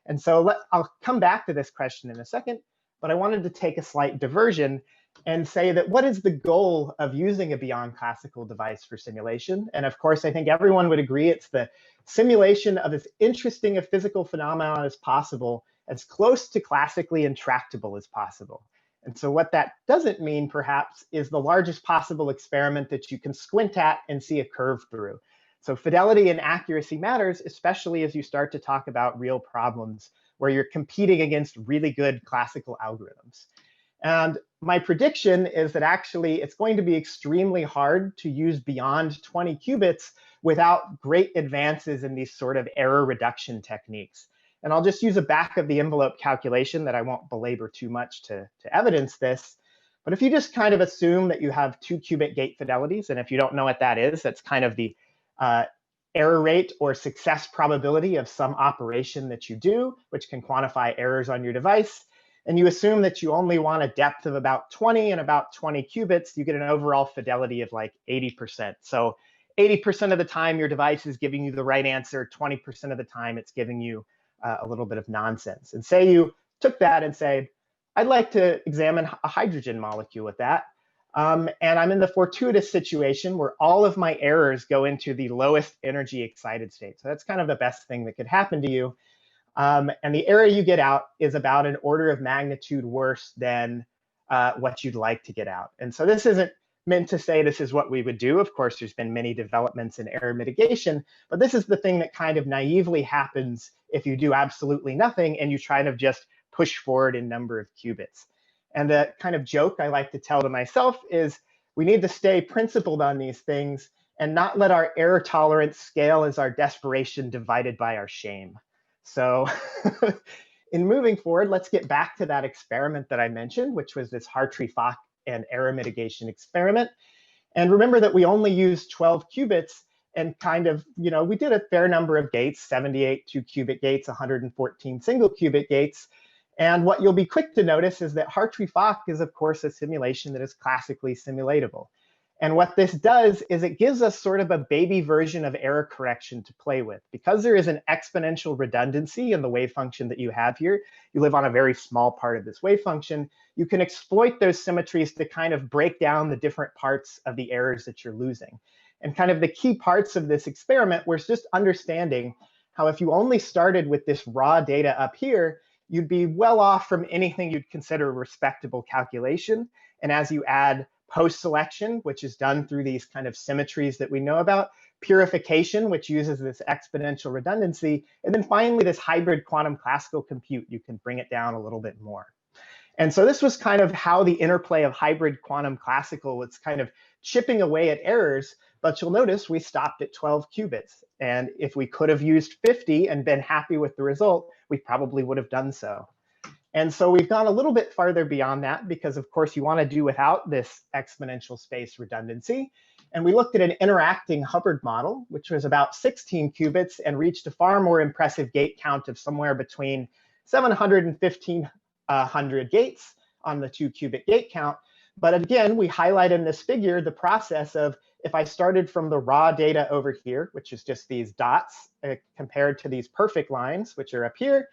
And so I'll come back to this question in a second, but I wanted to take a slight diversion and say that what is the goal of using a beyond classical device for simulation? And of course, I think everyone would agree it's the simulation of as interesting a physical phenomenon as possible, as close to classically intractable as possible. And so what that doesn't mean, perhaps, is the largest possible experiment that you can squint at and see a curve through. So fidelity and accuracy matters, especially as you start to talk about real problems where you're competing against really good classical algorithms. And my prediction is that actually it's going to be extremely hard to use beyond 20 qubits without great advances in these sort of error reduction techniques. And I'll just use a back of the envelope calculation that I won't belabor too much to evidence this. But if you just kind of assume that you have 2-qubit gate fidelities, and if you don't know what that is, that's kind of the error rate or success probability of some operation that you do, which can quantify errors on your device. And you assume that you only want a depth of about 20 and about 20 qubits, you get an overall fidelity of like 80%. So 80% of the time your device is giving you the right answer, 20% of the time it's giving you a little bit of nonsense. And say you took that and say, I'd like to examine a hydrogen molecule with that. And I'm in the fortuitous situation where all of my errors go into the lowest energy excited state. So that's kind of the best thing that could happen to you. And the error you get out is about an order of magnitude worse than what you'd like to get out. And so this isn't meant to say this is what we would do. Of course, there's been many developments in error mitigation, but this is the thing that kind of naively happens if you do absolutely nothing and you try to just push forward in number of qubits. And the kind of joke I like to tell to myself is we need to stay principled on these things and not let our error tolerance scale as our desperation divided by our shame. So in moving forward, let's get back to that experiment that I mentioned, which was this Hartree-Fock and error mitigation experiment. And remember that we only used 12 qubits and kind of, we did a fair number of gates, 78 2-qubit gates, 114 single qubit gates. And what you'll be quick to notice is that Hartree-Fock is, of course, a simulation that is classically simulatable. And what this does is it gives us sort of a baby version of error correction to play with. Because there is an exponential redundancy in the wave function that you have here, you live on a very small part of this wave function, you can exploit those symmetries to kind of break down the different parts of the errors that you're losing. And kind of the key parts of this experiment was just understanding how if you only started with this raw data up here, you'd be well off from anything you'd consider a respectable calculation. And as you add post-selection, which is done through these kind of symmetries that we know about, purification, which uses this exponential redundancy, and then finally this hybrid quantum classical compute, you can bring it down a little bit more. And so this was kind of how the interplay of hybrid quantum classical was kind of chipping away at errors. But you'll notice we stopped at 12 qubits. And if we could have used 50 and been happy with the result, we probably would have done so. And so we've gone a little bit farther beyond that because, of course, you want to do without this exponential space redundancy. And we looked at an interacting Hubbard model, which was about 16 qubits and reached a far more impressive gate count of somewhere between 700 and 1500 gates on the 2-qubit gate count. But again, we highlight in this figure the process of if I started from the raw data over here, which is just these dots compared to these perfect lines, which are up here,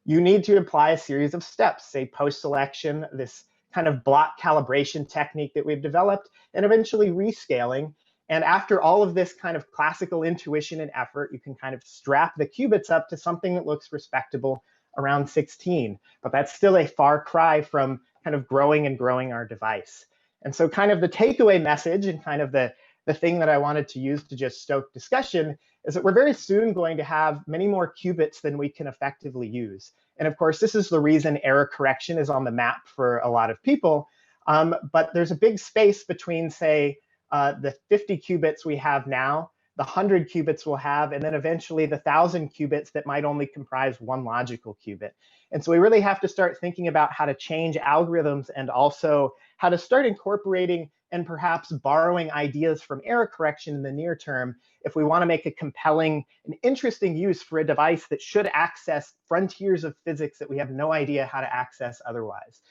you need to apply a series of steps, say post-selection, this kind of block calibration technique that we've developed, and eventually rescaling. And after all of this kind of classical intuition and effort, you can kind of strap the qubits up to something that looks respectable around 16. But that's still a far cry from kind of growing and growing our device. And so kind of the takeaway message and kind of the thing that I wanted to use to just stoke discussion is that we're very soon going to have many more qubits than we can effectively use. And of course, this is the reason error correction is on the map for a lot of people. But there's a big space between, say, the 50 qubits we have now, the 100 qubits we'll have, and then eventually the 1,000 qubits that might only comprise one logical qubit. And so we really have to start thinking about how to change algorithms and also how to start incorporating and perhaps borrowing ideas from error correction in the near term if we want to make a compelling and interesting use for a device that should access frontiers of physics that we have no idea how to access otherwise.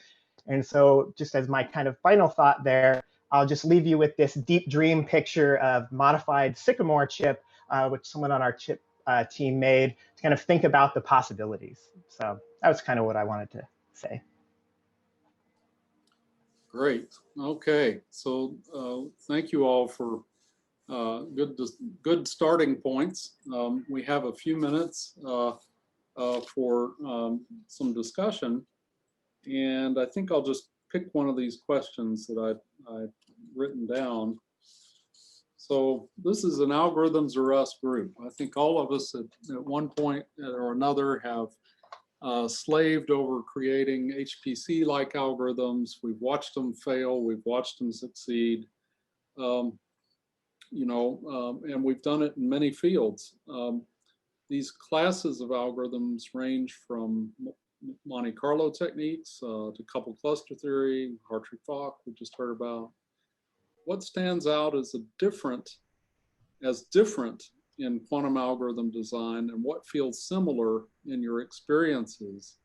And so just as my kind of final thought there, I'll just leave you with this deep dream picture of modified Sycamore chip, which someone on our chip team made to kind of think about the possibilities. So that was kind of what I wanted to say. Great. Okay. So thank you all for good starting points. We have a few minutes for some discussion, and I think I'll just pick one of these questions that I've written down. So this is an Algorithms or Us group. I think all of us at one point or another have slaved over creating HPC-like algorithms. We've watched them fail. We've watched them succeed. And we've done it in many fields. These classes of algorithms range from Monte Carlo techniques to coupled cluster theory, Hartree-Fock we just heard about. What stands out as different in quantum algorithm design, and what feels similar in your experiences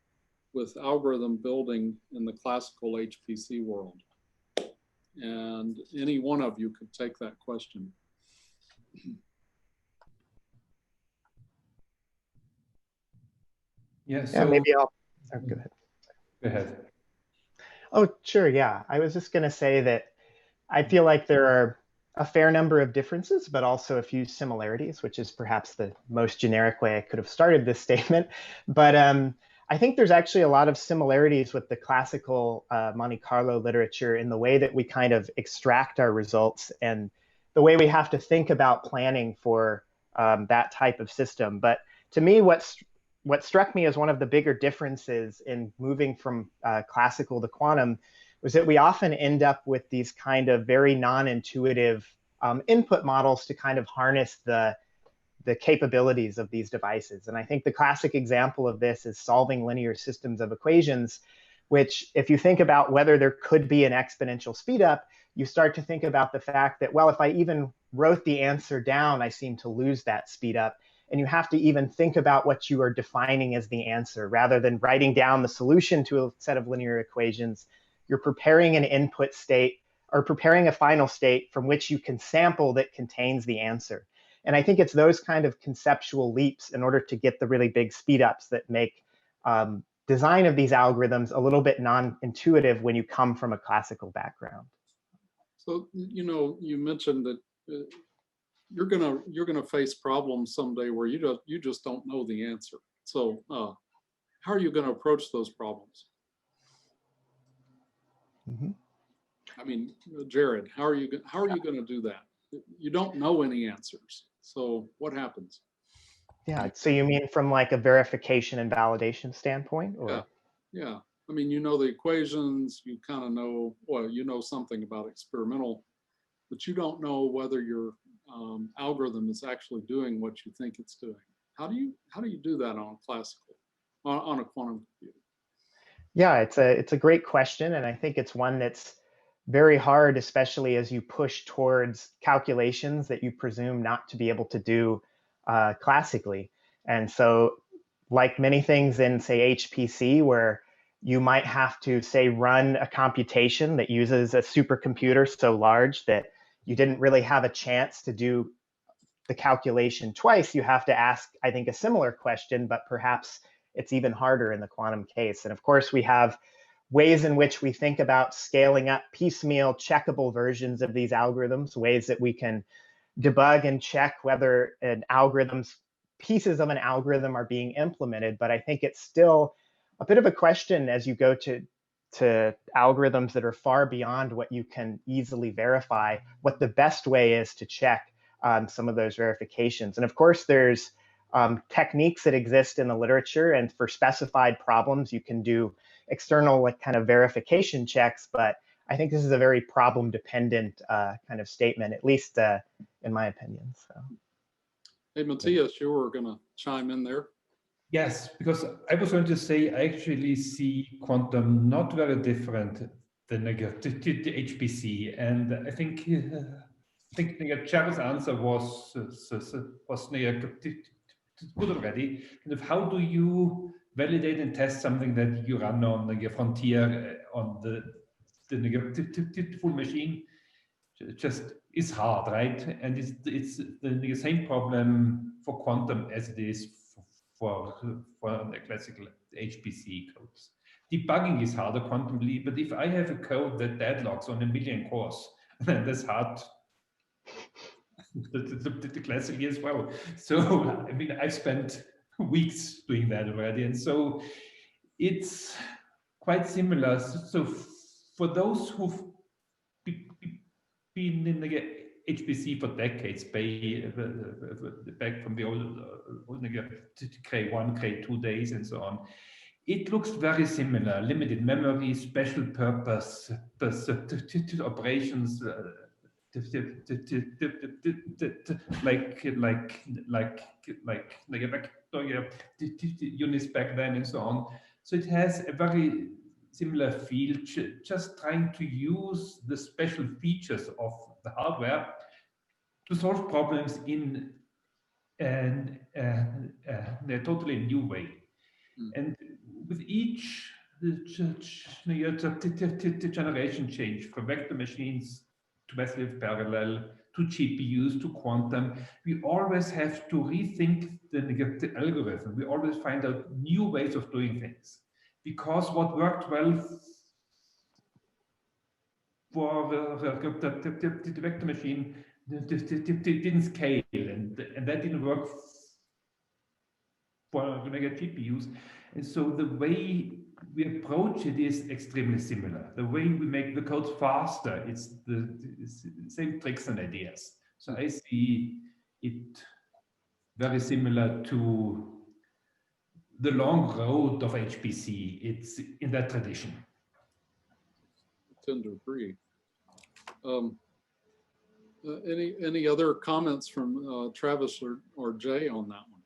with algorithm building in the classical HPC world? And any one of you could take that question. Yeah, Yeah, maybe I'll go ahead. Go ahead. Oh, sure, yeah. I was just going to say that I feel like there are a fair number of differences, but also a few similarities, which is perhaps the most generic way I could have started this statement. But I think there's actually a lot of similarities with the classical Monte Carlo literature in the way that we kind of extract our results and the way we have to think about planning for that type of system. But to me, what struck me as one of the bigger differences in moving from classical to quantum was that we often end up with these kind of very non-intuitive input models to kind of harness the capabilities of these devices. And I think the classic example of this is solving linear systems of equations, which if you think about whether there could be an exponential speedup, you start to think about the fact that, well, if I even wrote the answer down, I seem to lose that speedup. And you have to even think about what you are defining as the answer. Rather than writing down the solution to a set of linear equations, you're preparing an input state or preparing a final state from which you can sample that contains the answer. And I think it's those kind of conceptual leaps in order to get the really big speedups that make design of these algorithms a little bit non-intuitive when you come from a classical background. So, you know, you mentioned that you're gonna face problems someday where you just don't know the answer. So, how are you going to approach those problems? Mm-hmm. I mean, Jarrod, how are you going to do that? You don't know any answers. So what happens? Yeah. So you mean from like a verification and validation standpoint, or? Yeah. I mean, you know the equations. You kind of know. Well, you know something about experimental, but you don't know whether your algorithm is actually doing what you think it's doing. How do you do that on a quantum computer? Yeah, it's a great question, and I think it's one that's very hard, especially as you push towards calculations that you presume not to be able to do classically. And so, like many things in, say, HPC, where you might have to, say, run a computation that uses a supercomputer so large that you didn't really have a chance to do the calculation twice, you have to ask, I think, a similar question, but perhaps it's even harder in the quantum case. And of course, we have ways in which we think about scaling up piecemeal checkable versions of these algorithms, ways that we can debug and check whether pieces of an algorithm are being implemented. But I think it's still a bit of a question as you go to algorithms that are far beyond what you can easily verify, what the best way is to check some of those verifications. And of course, there's techniques that exist in the literature, and for specified problems, you can do external kind of verification checks. But I think this is a very problem-dependent kind of statement, at least in my opinion. So, hey, Matthias, you were going to chime in there. Yes, because I was going to say I actually see quantum not very different than the HPC, and I think Jarrod's answer was good already. And of how do you validate and test something that you run on the frontier on the full machine? Just is hard, right? And it's the same problem for quantum as it is for the classical HPC codes. Debugging is harder quantumly, but if I have a code that deadlocks on 1 million cores, then that's hard. The classically as well. So I mean, I've spent weeks doing that already, and so it's quite similar. So for those who've been in the HPC for decades, back from the old Cray1, Cray2 days and so on, it looks very similar. Limited memory, special purpose operations, like units back then and so on. So it has a very similar feel, just trying to use the special features of the hardware to solve problems in a totally new way. And with each generation change from vector machines to massive parallel to GPUs to quantum, we always have to rethink the algorithm. We always find out new ways of doing things, because what worked well for the vector machine didn't scale, and that didn't work for mega GPUs. And so the way we approach it is extremely similar. The way we make the codes faster, it's the same tricks and ideas. So I see it very similar to the long road of HPC. It's in that tradition. I tend to agree. Any other comments from Travis or Jay on that one?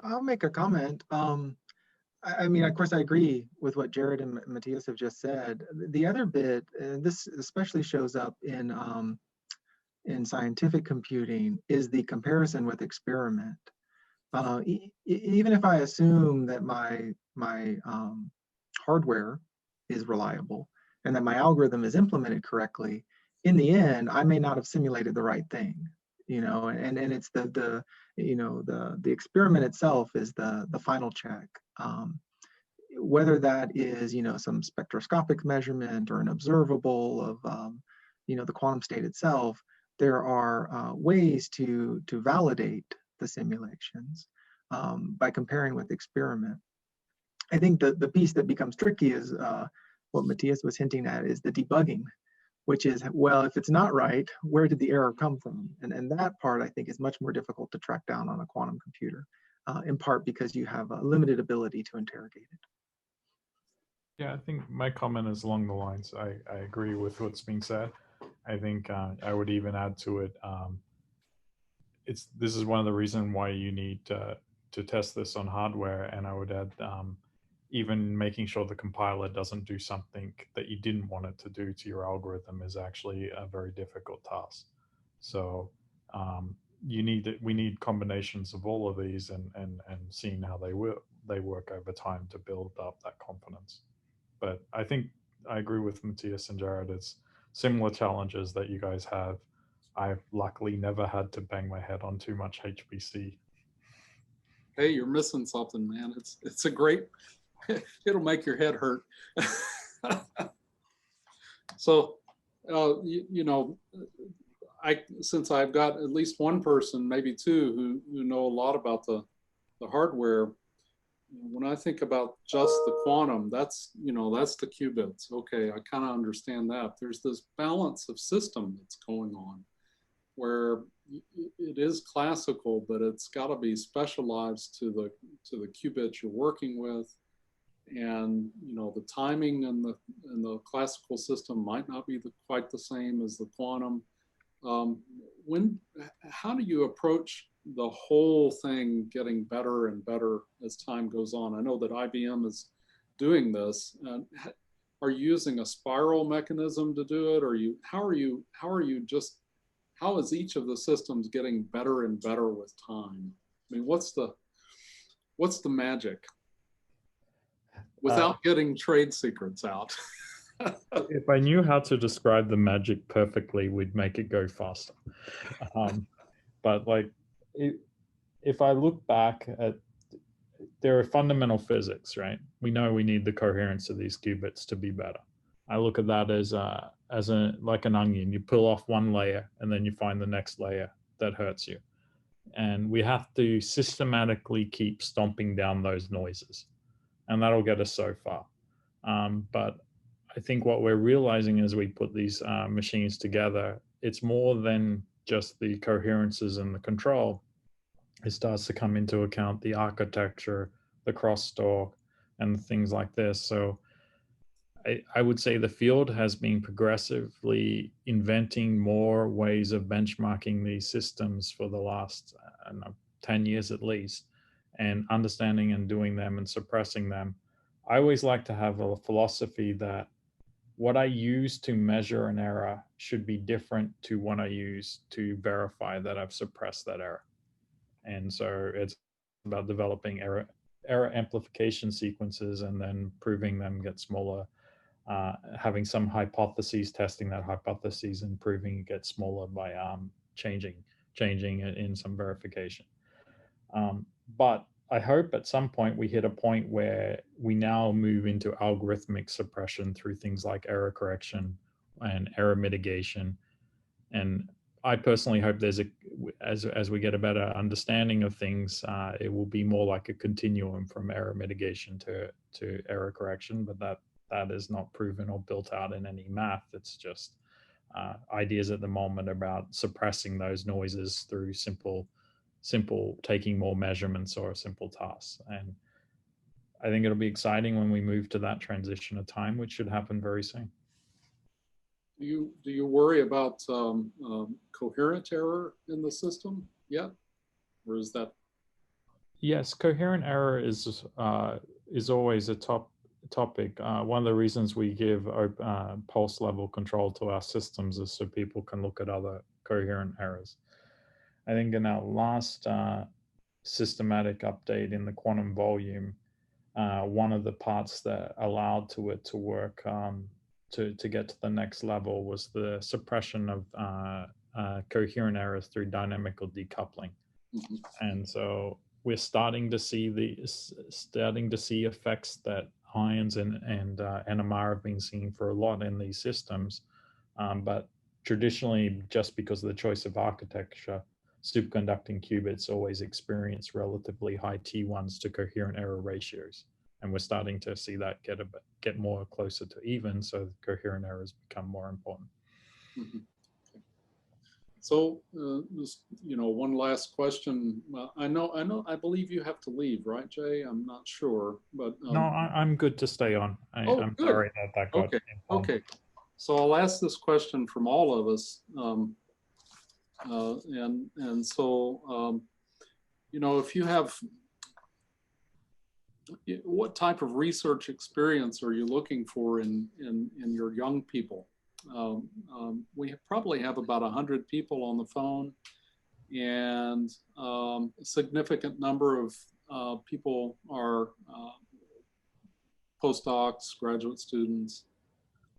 I'll make a comment. I mean, of course, I agree with what Jarrod and Matthias have just said. The other bit, and this especially shows up in scientific computing, is the comparison with experiment. Even if I assume that my hardware is reliable and that my algorithm is implemented correctly, in the end, I may not have simulated the right thing, you know, and it's the experiment itself is the final check. Whether that is, you know, some spectroscopic measurement or an observable of, you know, the quantum state itself, there are ways to validate the simulations by comparing with experiment. I think the piece that becomes tricky is what Matthias was hinting at, is the debugging, which is, well, if it's not right, where did the error come from? And that part, I think, is much more difficult to track down on a quantum computer, in part because you have a limited ability to interrogate it. Yeah, I think my comment is along the lines. I agree with what's being said. I think I would even add to it. This is one of the reasons why you need to test this on hardware, and I would add even making sure the compiler doesn't do something that you didn't want it to do to your algorithm is actually a very difficult task. So we need combinations of all of these and seeing how they work over time to build up that confidence. But I think I agree with Matthias and Jarrod. It's similar challenges that you guys have. I've luckily never had to bang my head on too much HPC. Hey, you're missing something, man. It's a great, it'll make your head hurt. So, you know, since I've got at least one person, maybe two, who know a lot about the hardware, when I think about just the quantum, that's the qubits. Okay, I kind of understand that. There's this balance of system that's going on where it is classical, but it's got to be specialized to the qubits you're working with. And you know, the timing in the classical system might not be quite the same as the quantum. How do you approach the whole thing getting better and better as time goes on? I know that IBM is doing this. Are you using a spiral mechanism to do it? Or how is each of the systems getting better and better with time? I mean, what's the magic? Without getting trade secrets out. If I knew how to describe the magic perfectly, we'd make it go faster. But like, if I look back at, there are fundamental physics, right? We know we need the coherence of these qubits to be better. I look at that as like an onion. You peel off one layer and then you find the next layer that hurts you. And we have to systematically keep stomping down those noises. And that'll get us so far. But I think what we're realizing as we put these machines together, it's more than just the coherences and the control. It starts to come into account the architecture, the crosstalk, and things like this. So I would say the field has been progressively inventing more ways of benchmarking these systems for the last 10 years at least, and understanding and doing them and suppressing them. I always like to have a philosophy that what I use to measure an error should be different to what I use to verify that I've suppressed that error. And so it's about developing error amplification sequences and then proving them get smaller, having some hypotheses, testing that hypothesis and proving it gets smaller by changing it in some verification. But I hope at some point we hit a point where we now move into algorithmic suppression through things like error correction and error mitigation. And I personally hope there's as we get a better understanding of things, it will be more like a continuum from error mitigation to error correction, but that is not proven or built out in any math. It's just ideas at the moment about suppressing those noises through simple taking more measurements or simple tasks. And I think it'll be exciting when we move to that transition of time, which should happen very soon. Do you worry about coherent error in the system yet, or is that? Yes, coherent error is always a topic. One of the reasons we give pulse level control to our systems is so people can look at other coherent errors. I think in our last systematic update in the quantum volume, one of the parts that allowed it to work to get to the next level was the suppression of coherent errors through dynamical decoupling. Mm-hmm. And so we're starting to see effects that ions and NMR have been seeing for a lot in these systems. But traditionally, just because of the choice of architecture, superconducting qubits always experience relatively high T1s to coherent error ratios. And we're starting to see that get more closer to even, so coherent errors become more important. Mm-hmm. So, just, one last question. I believe you have to leave, right, Jay? I'm not sure, but no, I'm good to stay on. I'm good. Sorry that got okay. Okay, so I'll ask this question from all of us, if you have, what type of research experience are you looking for in your young people? We probably have about 100 people on the phone, and a significant number of people are postdocs, graduate students.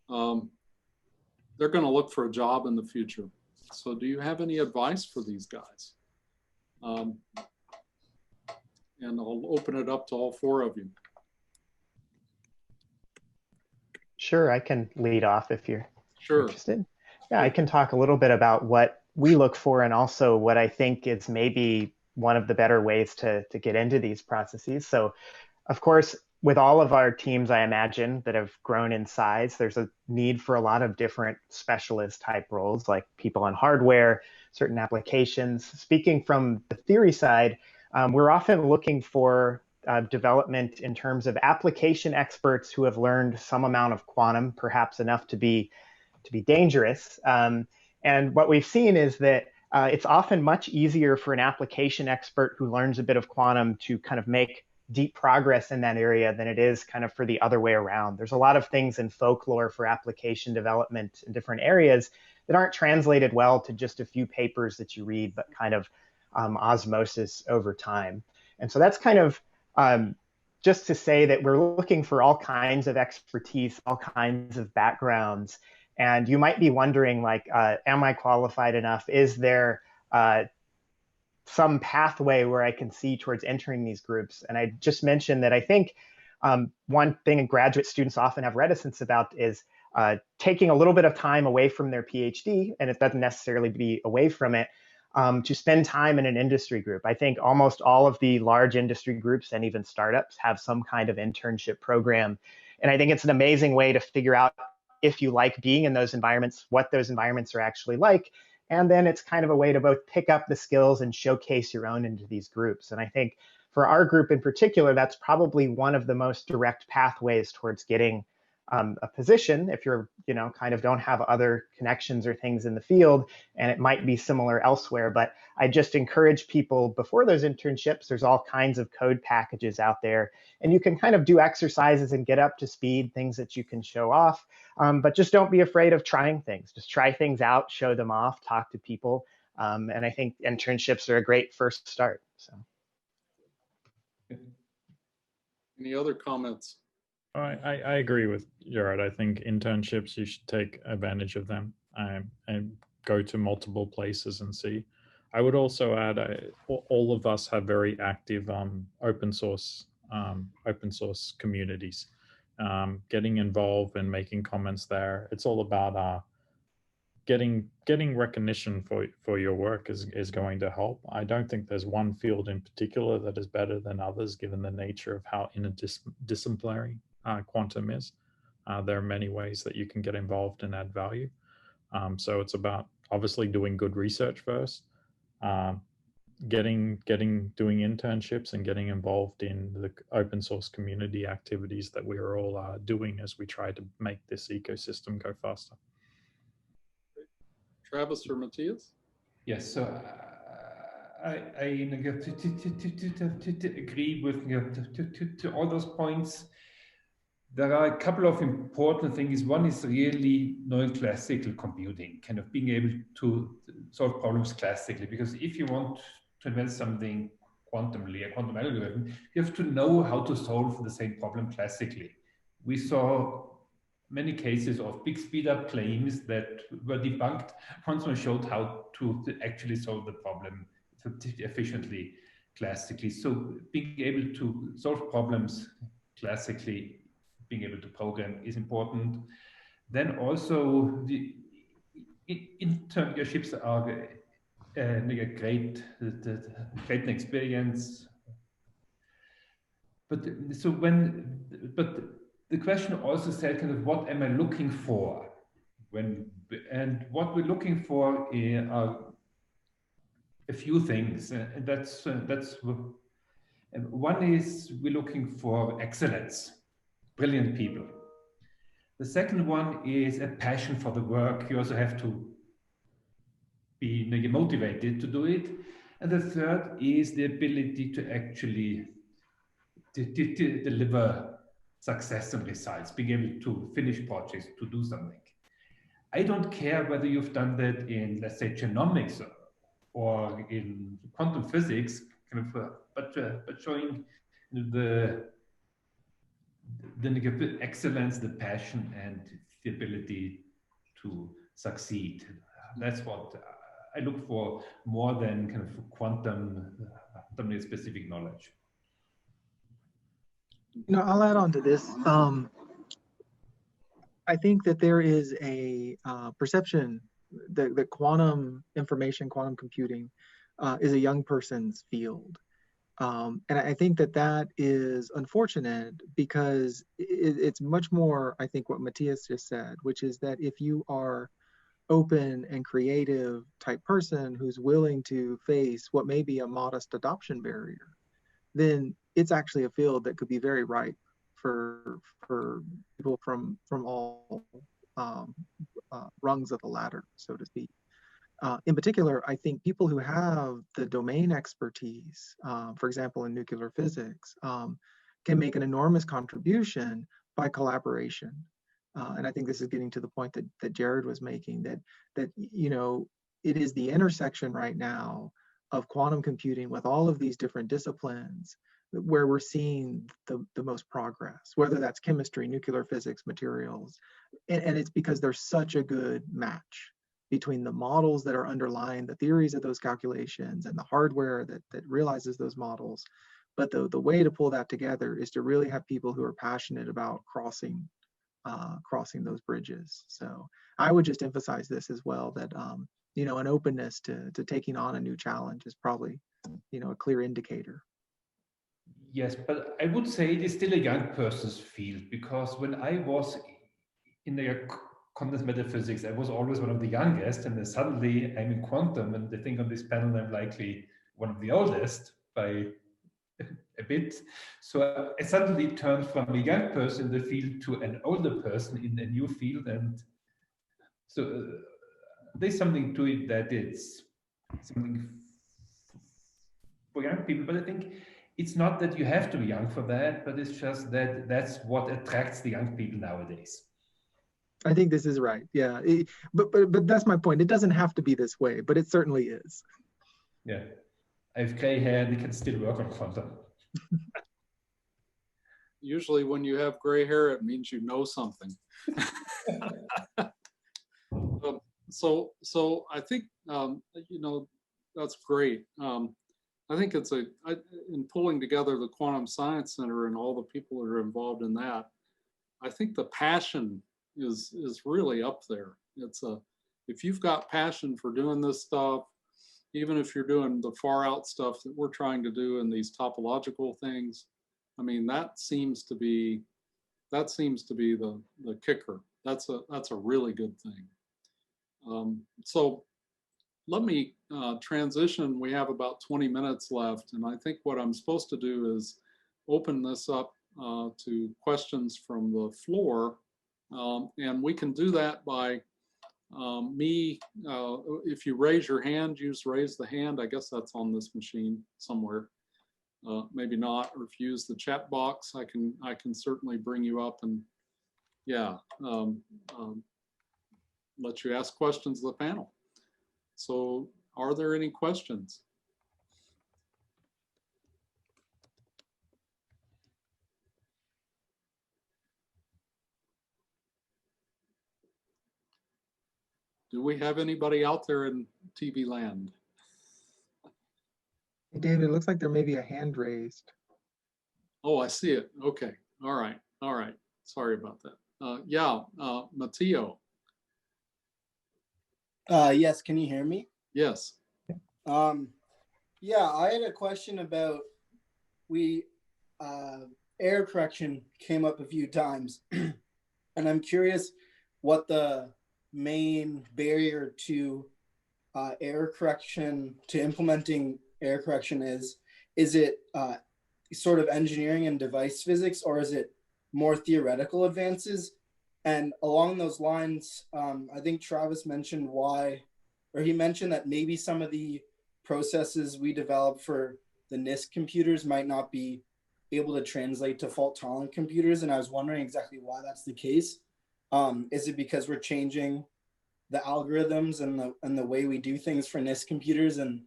They're going to look for a job in the future. So do you have any advice for these guys? And I'll open it up to all four of you. Sure, I can lead off if you're interested. Yeah, Sure. I can talk a little bit about what we look for and also what I think is maybe one of the better ways to get into these processes. So, of course, with all of our teams, I imagine, that have grown in size, there's a need for a lot of different specialist type roles, like people on hardware, certain applications. Speaking from the theory side, we're often looking for development in terms of application experts who have learned some amount of quantum, perhaps enough to be dangerous. And what we've seen is that it's often much easier for an application expert who learns a bit of quantum to kind of make deep progress in that area than it is kind of for the other way around. There's a lot of things in folklore for application development in different areas that aren't translated well to just a few papers that you read, but kind of osmosis over time. And so that's kind of just to say that we're looking for all kinds of expertise, all kinds of backgrounds. And you might be wondering, like, am I qualified enough? Is there some pathway where I can see towards entering these groups? And I just mentioned that I think one thing graduate students often have reticence about is taking a little bit of time away from their PhD, and it doesn't necessarily be away from it, to spend time in an industry group. I think almost all of the large industry groups and even startups have some kind of internship program. And I think it's an amazing way to figure out if you like being in those environments, what those environments are actually like. And then it's kind of a way to both pick up the skills and showcase your own into these groups. And I think for our group in particular, that's probably one of the most direct pathways towards getting a position if you're, kind of don't have other connections or things in the field, and it might be similar elsewhere. But I just encourage people before those internships, there's all kinds of code packages out there, and you can kind of do exercises and get up to speed, things that you can show off. But just don't be afraid of trying things. Just try things out, show them off, talk to people. And I think internships are a great first start. So. Any other comments? I agree with Jarrod. I think internships, you should take advantage of them and go to multiple places and see. I would also add, all of us have very active open source communities. Getting involved and making comments there. It's all about getting recognition for your work is going to help. I don't think there's one field in particular that is better than others, given the nature of how interdisciplinary quantum is. There are many ways that you can get involved and add value. So it's about obviously doing good research first, doing internships and getting involved in the open source community activities that we are all doing as we try to make this ecosystem go faster. Travis or Matthias? Yes, so I agree with to all those points. There are a couple of important things. One is really knowing classical computing, kind of being able to solve problems classically, because if you want to invent something quantumly, a quantum algorithm, you have to know how to solve the same problem classically. We saw many cases of big speed up claims that were debunked once we showed how to actually solve the problem efficiently classically. So being able to solve problems classically, being able to program is important. Then also the internships are a great experience. But the question also said kind of what am I looking for and what we're looking for are a few things, and that's one is we're looking for excellence, brilliant people. The second one is a passion for the work. You also have to be motivated to do it. And the third is the ability to actually deliver success and results, being able to finish projects, to do something. I don't care whether you've done that in, let's say, genomics or in quantum physics, kind of, but showing the excellence, the passion, and the ability to succeed. That's what I look for more than kind of quantum specific knowledge. You know, I'll add on to this. I think that there is a perception that quantum information, quantum computing is a young person's field. And I think that that is unfortunate because it's much more, I think, what Matthias just said, which is that if you are open and creative type person who's willing to face what may be a modest adoption barrier, then it's actually a field that could be very ripe for people from all rungs of the ladder, so to speak. In particular, I think people who have the domain expertise, for example, in nuclear physics, can make an enormous contribution by collaboration. And I think this is getting to the point that Jarrod was making, that you know, it is the intersection right now of quantum computing with all of these different disciplines where we're seeing the most progress, whether that's chemistry, nuclear physics, materials. And it's because there's such a good match between the models that are underlying the theories of those calculations and the hardware that realizes those models. But the way to pull that together is to really have people who are passionate about crossing those bridges. So I would just emphasize this as well, that you know, an openness to taking on a new challenge is probably, you know, a clear indicator. Yes, but I would say it is still a young person's field, because when I was in the quantum metaphysics, I was always one of the youngest, and then suddenly I'm in quantum, and I think on this panel I'm likely one of the oldest by a bit. So I suddenly turned from a young person in the field to an older person in a new field, and so there's something to it that it's something for young people, but I think it's not that you have to be young for that, but it's just that that's what attracts the young people nowadays. I think this is right. Yeah, but that's my point. It doesn't have to be this way, but it certainly is. Yeah, I have gray hair and we can still work on quantum. Usually when you have gray hair, it means you know something. So I think, you know, that's great. I think it's in pulling together the Quantum Science Center and all the people that are involved in that, I think the passion is really up there. It's if you've got passion for doing this stuff, even if you're doing the far out stuff that we're trying to do in these topological things, I mean, that seems to be the kicker. That's a really good thing. So let me transition. We have about 20 minutes left, and I think what I'm supposed to do is open this up to questions from the floor, and we can do that by if you raise your hand, use raise the hand. I guess that's on this machine somewhere. Maybe not, or if you use the chat box, I can certainly bring you up and let you ask questions of the panel. So are there any questions? Do we have anybody out there in TV land? Hey, David, it looks like there may be a hand raised. Oh, I see it. Okay. All right. All right. Sorry about that. Matteo. Yes, can you hear me? Yes. Yeah, I had a question about error correction came up a few times, and I'm curious what the main barrier to error correction, to implementing error correction is. Is it sort of engineering and device physics, or is it more theoretical advances? And along those lines, I think Travis mentioned he mentioned that maybe some of the processes we develop for the NISC computers might not be able to translate to fault-tolerant computers. And I was wondering exactly why that's the case. Is it because we're changing the algorithms and the way we do things for NISC computers, and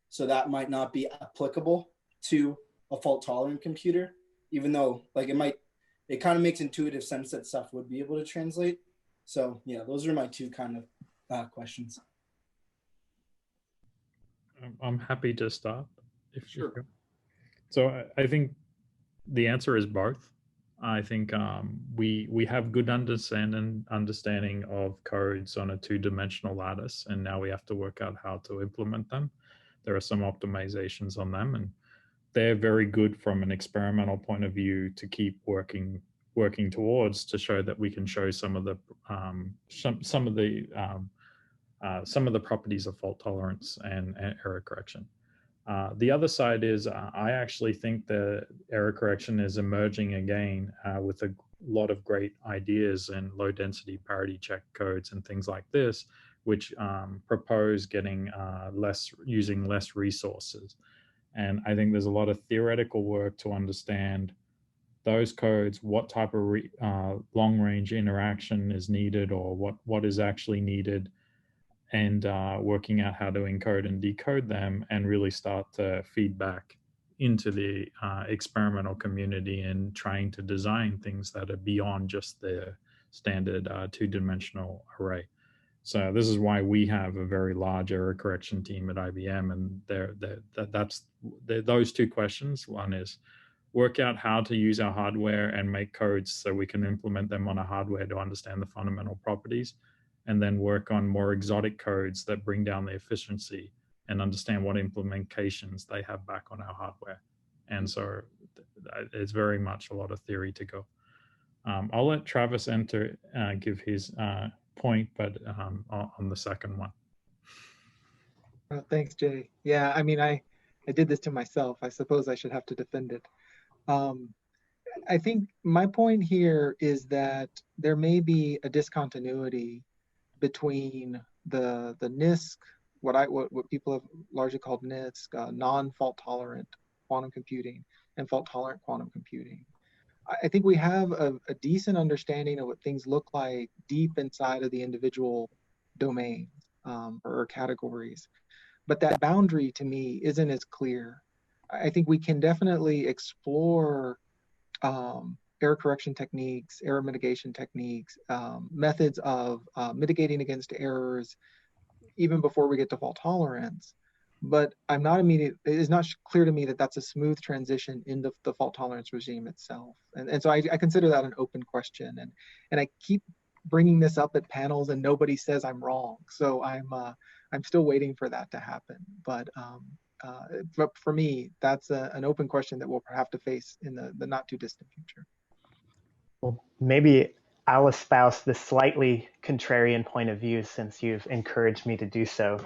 so that might not be applicable to a fault-tolerant computer, even though it kind of makes intuitive sense that stuff would be able to translate. So yeah, those are my two kind of questions. I'm happy to start. Sure. So I think the answer is both. I think we have good understanding of codes on a two-dimensional lattice, and now we have to work out how to implement them. There are some optimizations on them, and they're very good from an experimental point of view to keep working towards, to show that we can show some of the properties of fault tolerance and error correction. The other side is I actually think that error correction is emerging again with a lot of great ideas and low density parity check codes and things like this, which propose using less resources. And I think there's a lot of theoretical work to understand those codes, what type of long range interaction is needed, or what is actually needed, and working out how to encode and decode them, and really start to feed back into the experimental community and trying to design things that are beyond just the standard two-dimensional array. So this is why we have a very large error correction team at IBM, and that's those two questions. One is work out how to use our hardware and make codes so we can implement them on a hardware to understand the fundamental properties, and then work on more exotic codes that bring down the efficiency and understand what implementations they have back on our hardware. And so it's very much a lot of theory to go. I'll let Travis give his point, but on the second one. Oh, thanks, Jay. Yeah, I mean, I did this to myself. I suppose I should have to defend it. I think my point here is that there may be a discontinuity between the NISC, what people have largely called NISC, non-fault tolerant quantum computing, and fault tolerant quantum computing. I think we have a decent understanding of what things look like deep inside of the individual domains or categories, but that boundary to me isn't as clear. I think we can definitely explore error correction techniques, error mitigation techniques, methods of mitigating against errors, even before we get to fault tolerance. But it is not clear to me that that's a smooth transition into the fault tolerance regime itself. And so I consider that an open question. And I keep bringing this up at panels and nobody says I'm wrong. So I'm still waiting for that to happen. But for me, that's an open question that we'll have to face in the not too distant future. Well, maybe I'll espouse the slightly contrarian point of view since you've encouraged me to do so.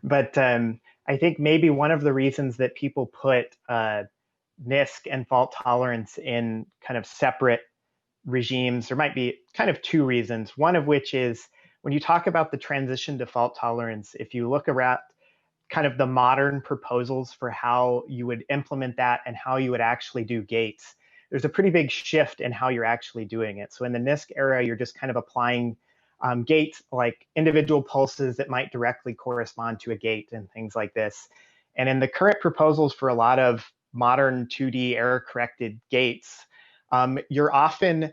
But I think maybe one of the reasons that people put NISC and fault tolerance in kind of separate regimes, there might be kind of two reasons. One of which is when you talk about the transition to fault tolerance, if you look around kind of the modern proposals for how you would implement that and how you would actually do gates, there's a pretty big shift in how you're actually doing it. So in the NISC era, you're just kind of applying gates like individual pulses that might directly correspond to a gate and things like this. And in the current proposals for a lot of modern 2D error-corrected gates, you're often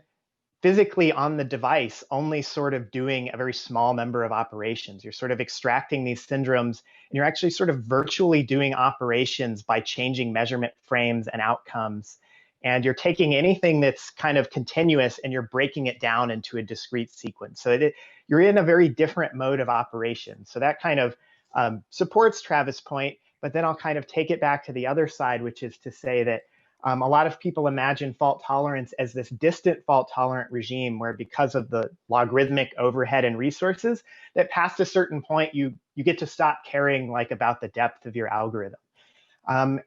physically on the device only sort of doing a very small number of operations. You're sort of extracting these syndromes, and you're actually sort of virtually doing operations by changing measurement frames and outcomes. And you're taking anything that's kind of continuous and you're breaking it down into a discrete sequence. So you're in a very different mode of operation. So that kind of supports Travis' point, but then I'll kind of take it back to the other side, which is to say that a lot of people imagine fault tolerance as this distant fault tolerant regime where because of the logarithmic overhead and resources, that past a certain point, you get to stop caring like about the depth of your algorithm. And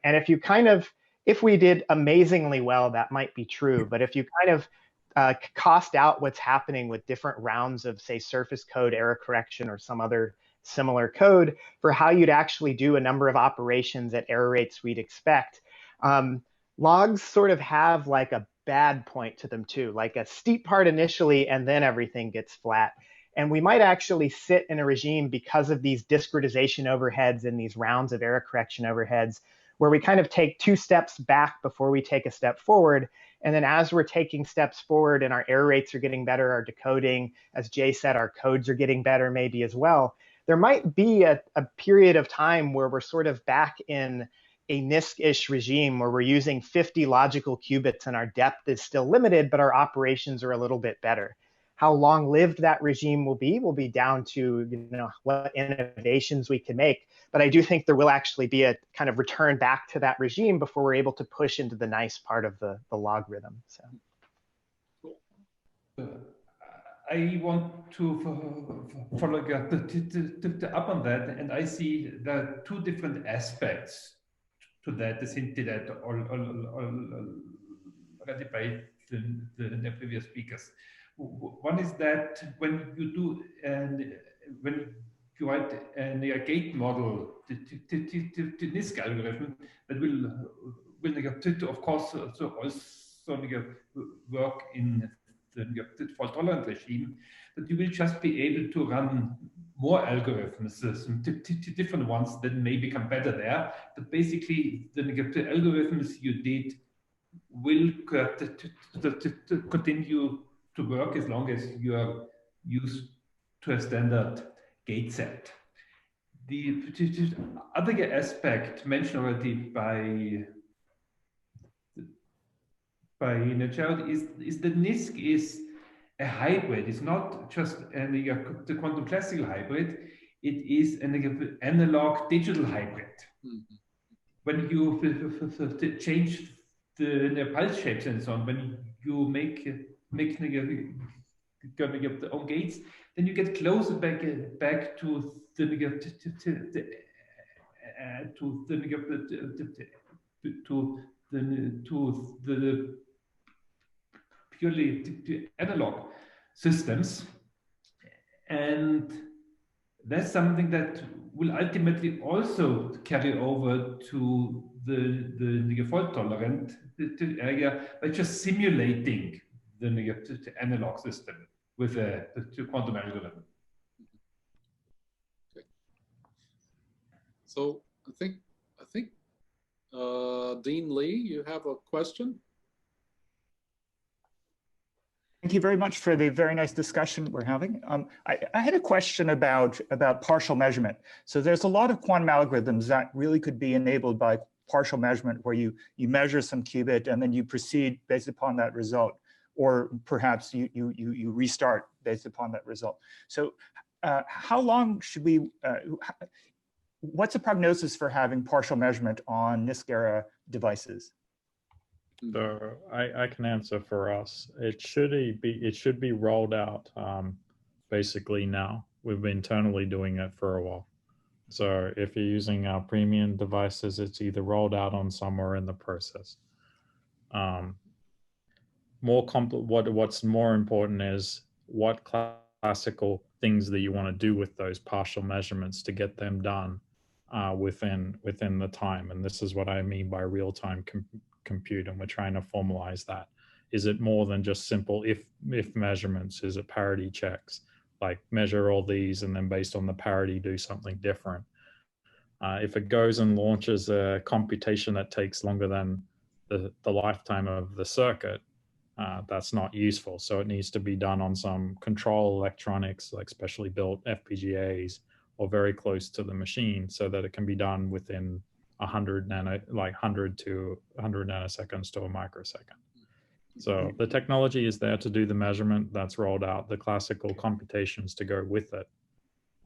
if we did amazingly well, that might be true. But if you kind of cost out what's happening with different rounds of, say, surface code error correction or some other similar code for how you'd actually do a number of operations at error rates we'd expect, logs sort of have like a bad point to them too, like a steep part initially, and then everything gets flat. And we might actually sit in a regime because of these discretization overheads and these rounds of error correction overheads, where we kind of take 2 steps back before we take a step forward. And then as we're taking steps forward and our error rates are getting better, our decoding, as Jay said, our codes are getting better maybe as well, there might be a period of time where we're sort of back in a NISC-ish regime where we're using 50 logical qubits and our depth is still limited, but our operations are a little bit better. How long-lived that regime will be down to what innovations we can make. But I do think there will actually be a kind of return back to that regime before we're able to push into the nice part of the logarithm. So. I want to follow up on that, and I see there are 2 different aspects to that, as hinted at already by the previous speakers. One is that when you do when you write a gate model to NISC algorithm, that will of course also work in the fault tolerant regime, but you will just be able to run more algorithms, some different ones that may become better there. But basically, the algorithms you did will continue to work as long as you are used to a standard gate set. The other aspect mentioned already by Jarrod is that NISC is a hybrid. It's not just the quantum classical hybrid. It is an analog digital hybrid. Mm-hmm. When you change the pulse shapes and so on, when you make the own gates, then you get closer back to the purely analog systems, and that's something that will ultimately also carry over to the fault tolerant area by just simulating the analog system with a quantum algorithm. Okay. So I think Dean Lee, you have a question? Thank you very much for the very nice discussion we're having. I had a question about partial measurement. So there's a lot of quantum algorithms that really could be enabled by partial measurement, where you measure some qubit and then you proceed based upon that result. or perhaps you restart based upon that result. So how long should we, what's the prognosis for having partial measurement on NISC-era devices? So I can answer for us. It should be rolled out basically now. We've been internally doing it for a while. So if you're using our premium devices, it's either rolled out on somewhere in the process. What's more important is what classical things that you want to do with those partial measurements to get them done within the time. And this is what I mean by real-time compute, and we're trying to formalize that. Is it more than just simple if measurements? Is it parity checks? Like measure all these and then based on the parity do something different. If it goes and launches a computation that takes longer than the lifetime of the circuit, that's not useful. So it needs to be done on some control electronics, like specially built FPGAs, or very close to the machine, so that it can be done within 100 to 100 nanoseconds to a microsecond. So the technology is there to do the measurement. That's rolled out. The classical computations to go with it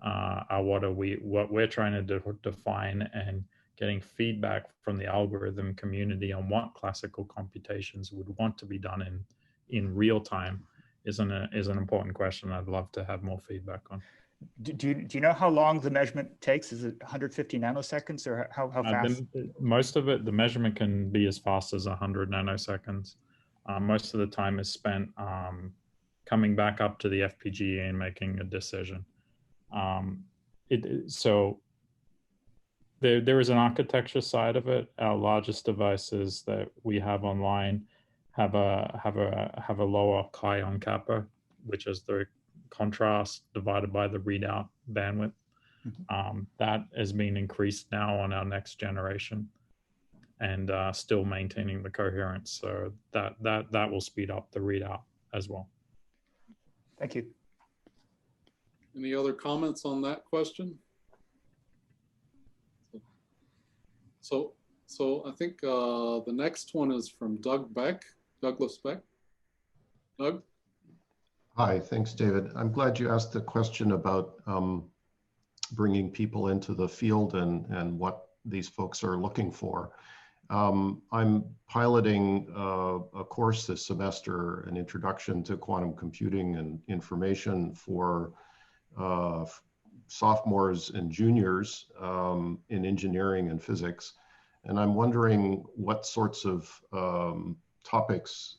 are what we're trying to define, and getting feedback from the algorithm community on what classical computations would want to be done in real time is an important question. I'd love to have more feedback on. Do you know how long the measurement takes? Is it 150 nanoseconds, or how fast? Most of it, the measurement can be as fast as 100 nanoseconds. Most of the time is spent coming back up to the FPGA and making a decision. So there is an architecture side of it. Our largest devices that we have online have a lower chi-on kappa, which is the contrast divided by the readout bandwidth. That has been increased now on our next generation, and still maintaining the coherence. So that will speed up the readout as well. Thank you. Any other comments on that question? So I think the next one is from Douglas Beck. Doug? Hi, thanks, David. I'm glad you asked the question about bringing people into the field and what these folks are looking for. I'm piloting a course this semester, an introduction to quantum computing and information for sophomores and juniors in engineering and physics. And I'm wondering what sorts of topics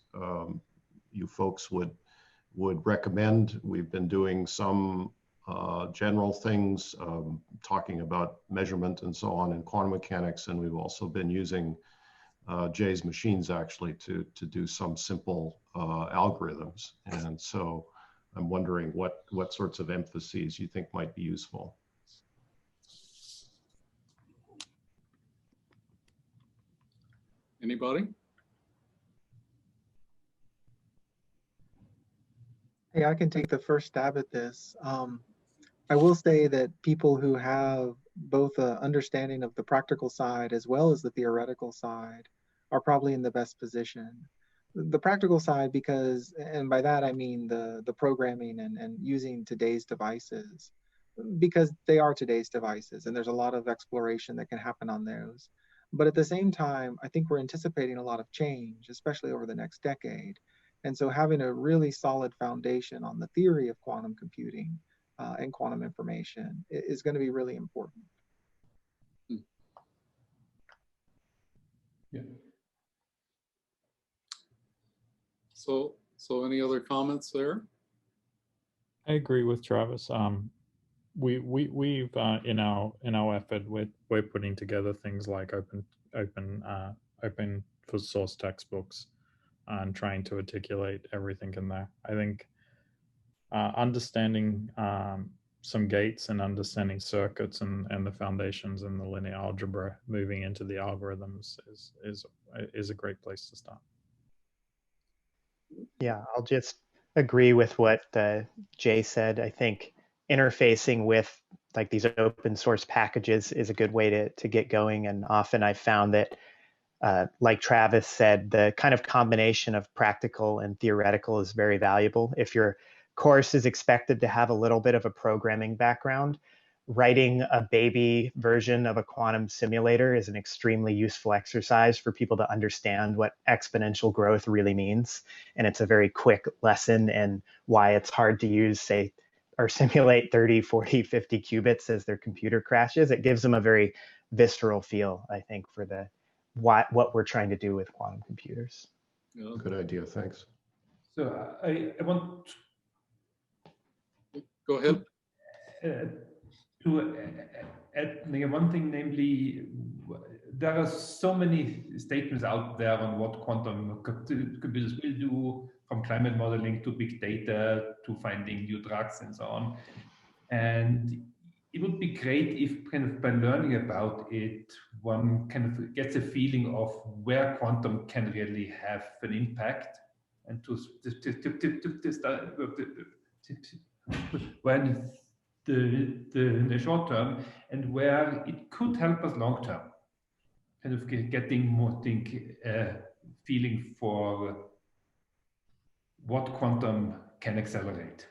you folks would recommend. We've been doing some general things, talking about measurement and so on in quantum mechanics, and we've also been using Jay's machines actually to do some simple algorithms. And so I'm wondering what sorts of emphases you think might be useful. Anybody? Hey, I can take the first stab at this. I will say that people who have both an understanding of the practical side as well as the theoretical side are probably in the best position. The practical side, because, and by that I mean the programming and using today's devices, because they are today's devices and there's a lot of exploration that can happen on those. But at the same time, I think we're anticipating a lot of change, especially over the next decade. And so having a really solid foundation on the theory of quantum computing and quantum information is going to be really important. Yeah. So any other comments there? I agree with Travis. We've in our effort, we're putting together things like open source textbooks and trying to articulate everything in there. I think understanding some gates and understanding circuits and the foundations and the linear algebra moving into the algorithms is a great place to start. Yeah, I'll just agree with what Jay said. I think interfacing with like these open source packages is a good way to get going. And often I found that like Travis said, the kind of combination of practical and theoretical is very valuable. If your course is expected to have a little bit of a programming background, writing a baby version of a quantum simulator is an extremely useful exercise for people to understand what exponential growth really means. And it's a very quick lesson in why it's hard to use, say, or simulate 30, 40, 50 qubits as their computer crashes. It gives them a very visceral feel, I think, for the what we're trying to do with quantum computers. Yeah. Good idea, thanks. So I want Go ahead. to add one thing, namely, there are so many statements out there on what quantum computers will do, from climate modeling to big data to finding new drugs and so on. And it would be great if kind of by learning about it, one kind of gets a feeling of where quantum can really have an impact, and when in the short term, and where it could help us long term, kind of getting more feeling for what quantum can accelerate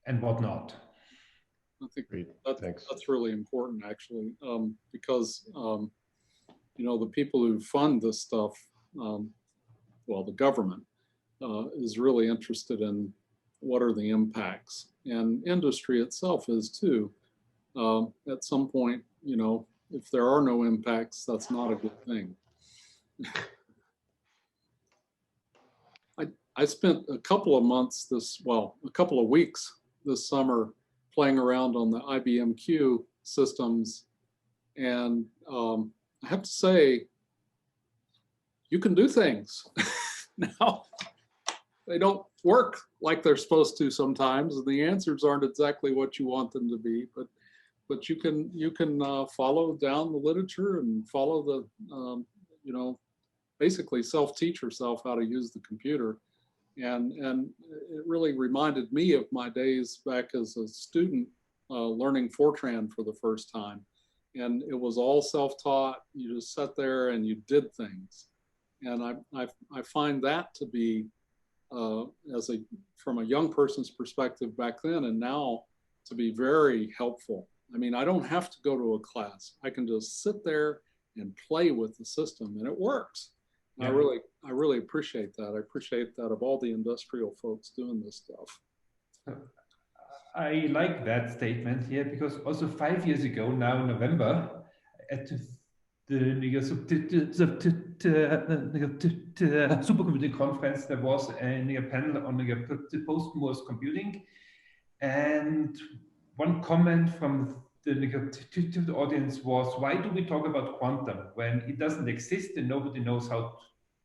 and what not. I think Great, thanks. that's really important, actually, because you know, the people who fund this stuff, well, the government is really interested in what are the impacts, and industry itself is too. At some point, you know, if there are no impacts, that's not a good thing. I spent a couple of months a couple of weeks this summer playing around on the IBM Q systems, and I have to say, you can do things. Now, they don't work like they're supposed to sometimes, and the answers aren't exactly what you want them to be, but you can follow down the literature and follow the you know, basically self-teach yourself how to use the computer. And it really reminded me of my days back as a student learning Fortran for the first time. And it was all self-taught. You just sat there and you did things. And I find that to be, from a young person's perspective back then and now, to be very helpful. I mean, I don't have to go to a class. I can just sit there and play with the system, and it works. Yeah. I really appreciate that. I appreciate that of all the industrial folks doing this stuff. I like that statement here, because also 5 years ago now in November at the supercomputing conference, there was a panel on post-Morse computing, and one comment from the audience was, why do we talk about quantum when it doesn't exist and nobody knows how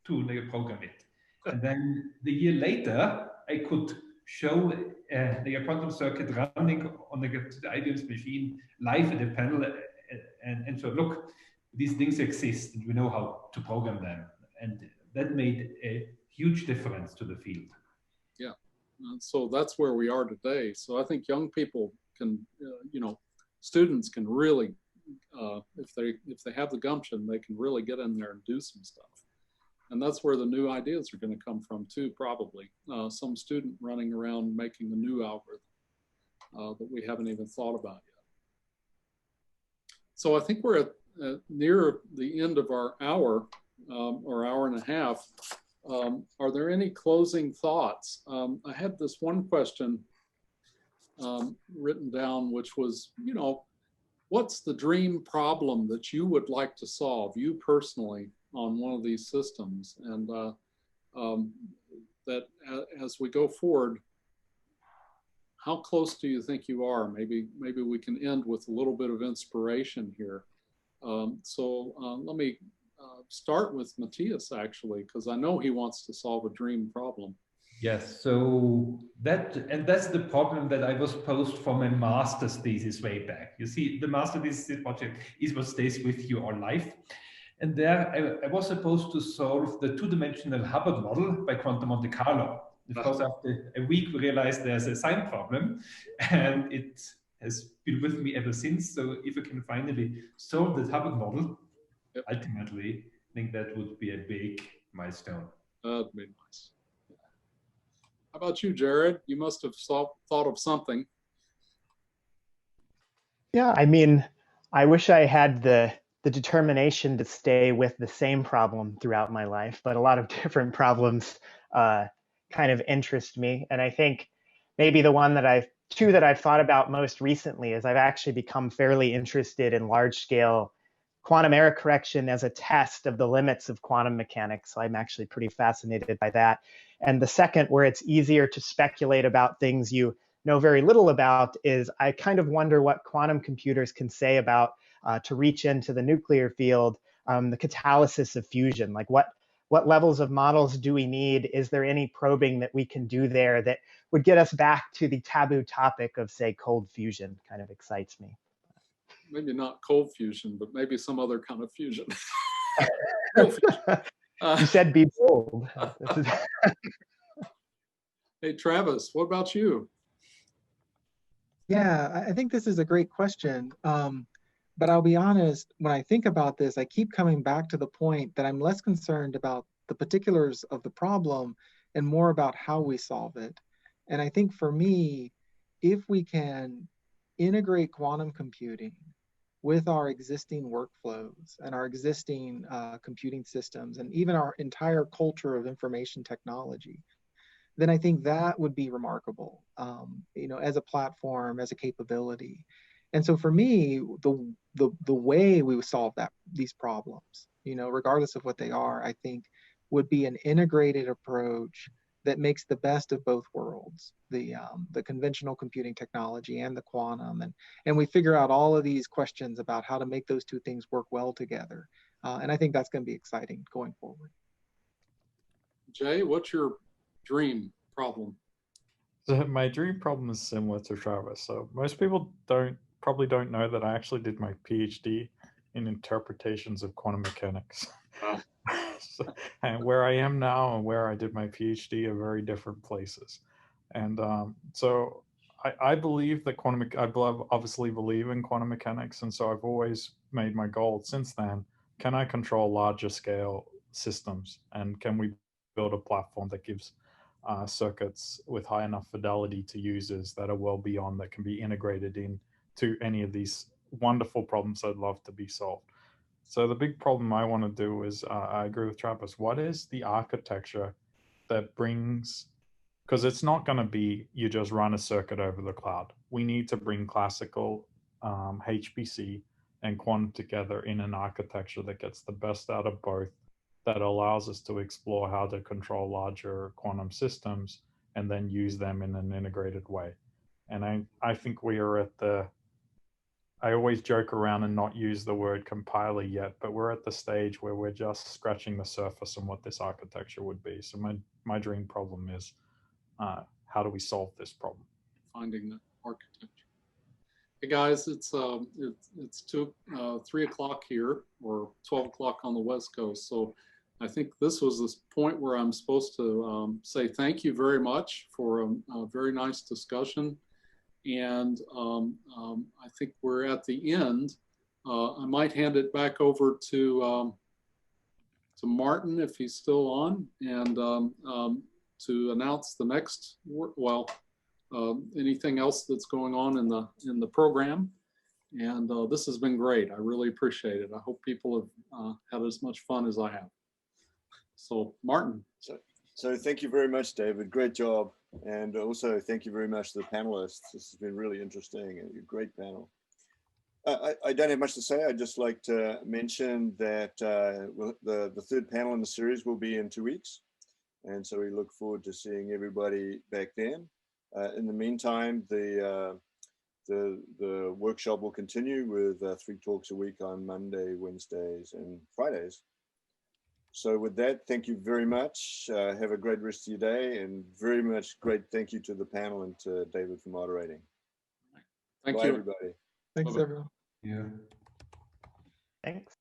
to program it? And then the year later, I could show the quantum circuit running on the IBM's machine live at a panel, and so look, these things exist and we know how to program them. And that made a huge difference to the field. Yeah, and so that's where we are today. So I think young people can, you know, students can really, if they have the gumption, they can really get in there and do some stuff. And that's where the new ideas are going to come from too, probably. Some student running around making a new algorithm that we haven't even thought about yet. So I think we're at near the end of our hour, or hour and a half. Are there any closing thoughts? I had this one question written down, which was, you know, what's the dream problem that you would like to solve, you personally, on one of these systems? And that as we go forward, how close do you think you are? Maybe we can end with a little bit of inspiration here. So let me start with Matthias, actually, because I know he wants to solve a dream problem. Yes, so that's the problem that I was posed for my master's thesis way back. You see, the master's thesis project is what stays with you all life. And there I was supposed to solve the two-dimensional Hubbard model by quantum Monte Carlo. Of course, after a week, we realized there's a sign problem, and it has been with me ever since. So if I can finally solve the Hubbard model, ultimately, I think that would be a big milestone. That'd be nice. How about you, Jarrod? You must have thought of something. Yeah, I mean, I wish I had the determination to stay with the same problem throughout my life, but a lot of different problems kind of interest me. And I think maybe two that I've thought about most recently is I've actually become fairly interested in large-scale quantum error correction as a test of the limits of quantum mechanics. So I'm actually pretty fascinated by that. And the second, where it's easier to speculate about things you know very little about, is I kind of wonder what quantum computers can say about to reach into the nuclear field, the catalysis of fusion. Like what levels of models do we need? Is there any probing that we can do there that would get us back to the taboo topic of, say, cold fusion? Kind of excites me. Maybe not cold fusion, but maybe some other kind of fusion. Cold fusion. You said be bold. Hey, Travis, what about you? Yeah, I think this is a great question. But I'll be honest, when I think about this, I keep coming back to the point that I'm less concerned about the particulars of the problem and more about how we solve it. And I think for me, if we can integrate quantum computing with our existing workflows and our existing computing systems and even our entire culture of information technology, then I think that would be remarkable, as a platform, as a capability. And so for me, the way we would solve these problems, regardless of what they are, I think would be an integrated approach that makes the best of both worlds, the conventional computing technology and the quantum, and we figure out all of these questions about how to make those two things work well together. And I think that's going to be exciting going forward. Jay, what's your dream problem? So my dream problem is similar to Travis. So most people probably don't know that I actually did my PhD in interpretations of quantum mechanics. Wow. And where I am now and where I did my PhD are very different places. And so I believe that obviously believe in quantum mechanics. And so I've always made my goal since then, can I control larger scale systems? And can we build a platform that gives circuits with high enough fidelity to users that are well beyond that can be integrated into any of these wonderful problems I'd love to be solved. So the big problem I want to do is, I agree with Travis, what is the architecture that brings, because it's not going to be you just run a circuit over the cloud. We need to bring classical HPC and quantum together in an architecture that gets the best out of both, that allows us to explore how to control larger quantum systems and then use them in an integrated way. And I think we are at I always joke around and not use the word compiler yet, but we're at the stage where we're just scratching the surface on what this architecture would be. So my dream problem is, how do we solve this problem? Finding the architecture. Hey guys, it's 3 o'clock here, or 12 o'clock on the West Coast. So I think this was this point where I'm supposed to say thank you very much for a very nice discussion. And I think we're at the end. I might hand it back over to Martin if he's still on, and to announce the next anything else that's going on in the program. And this has been great. I really appreciate it. I hope people have had as much fun as I have. So Martin. So thank you very much, David. Great job. And also thank you very much to the panelists. This has been really interesting and a great panel. I don't have much to say. I'd just like to mention that the third panel in the series will be in 2 weeks. And so we look forward to seeing everybody back then. In the meantime, the workshop will continue with 3 talks a week on Monday, Wednesdays, and Fridays. So with that, thank you very much. Have a great rest of your day, and very much great thank you to the panel and to David for moderating. Thank Bye, you, everybody. Thanks, everyone. Yeah. Thanks.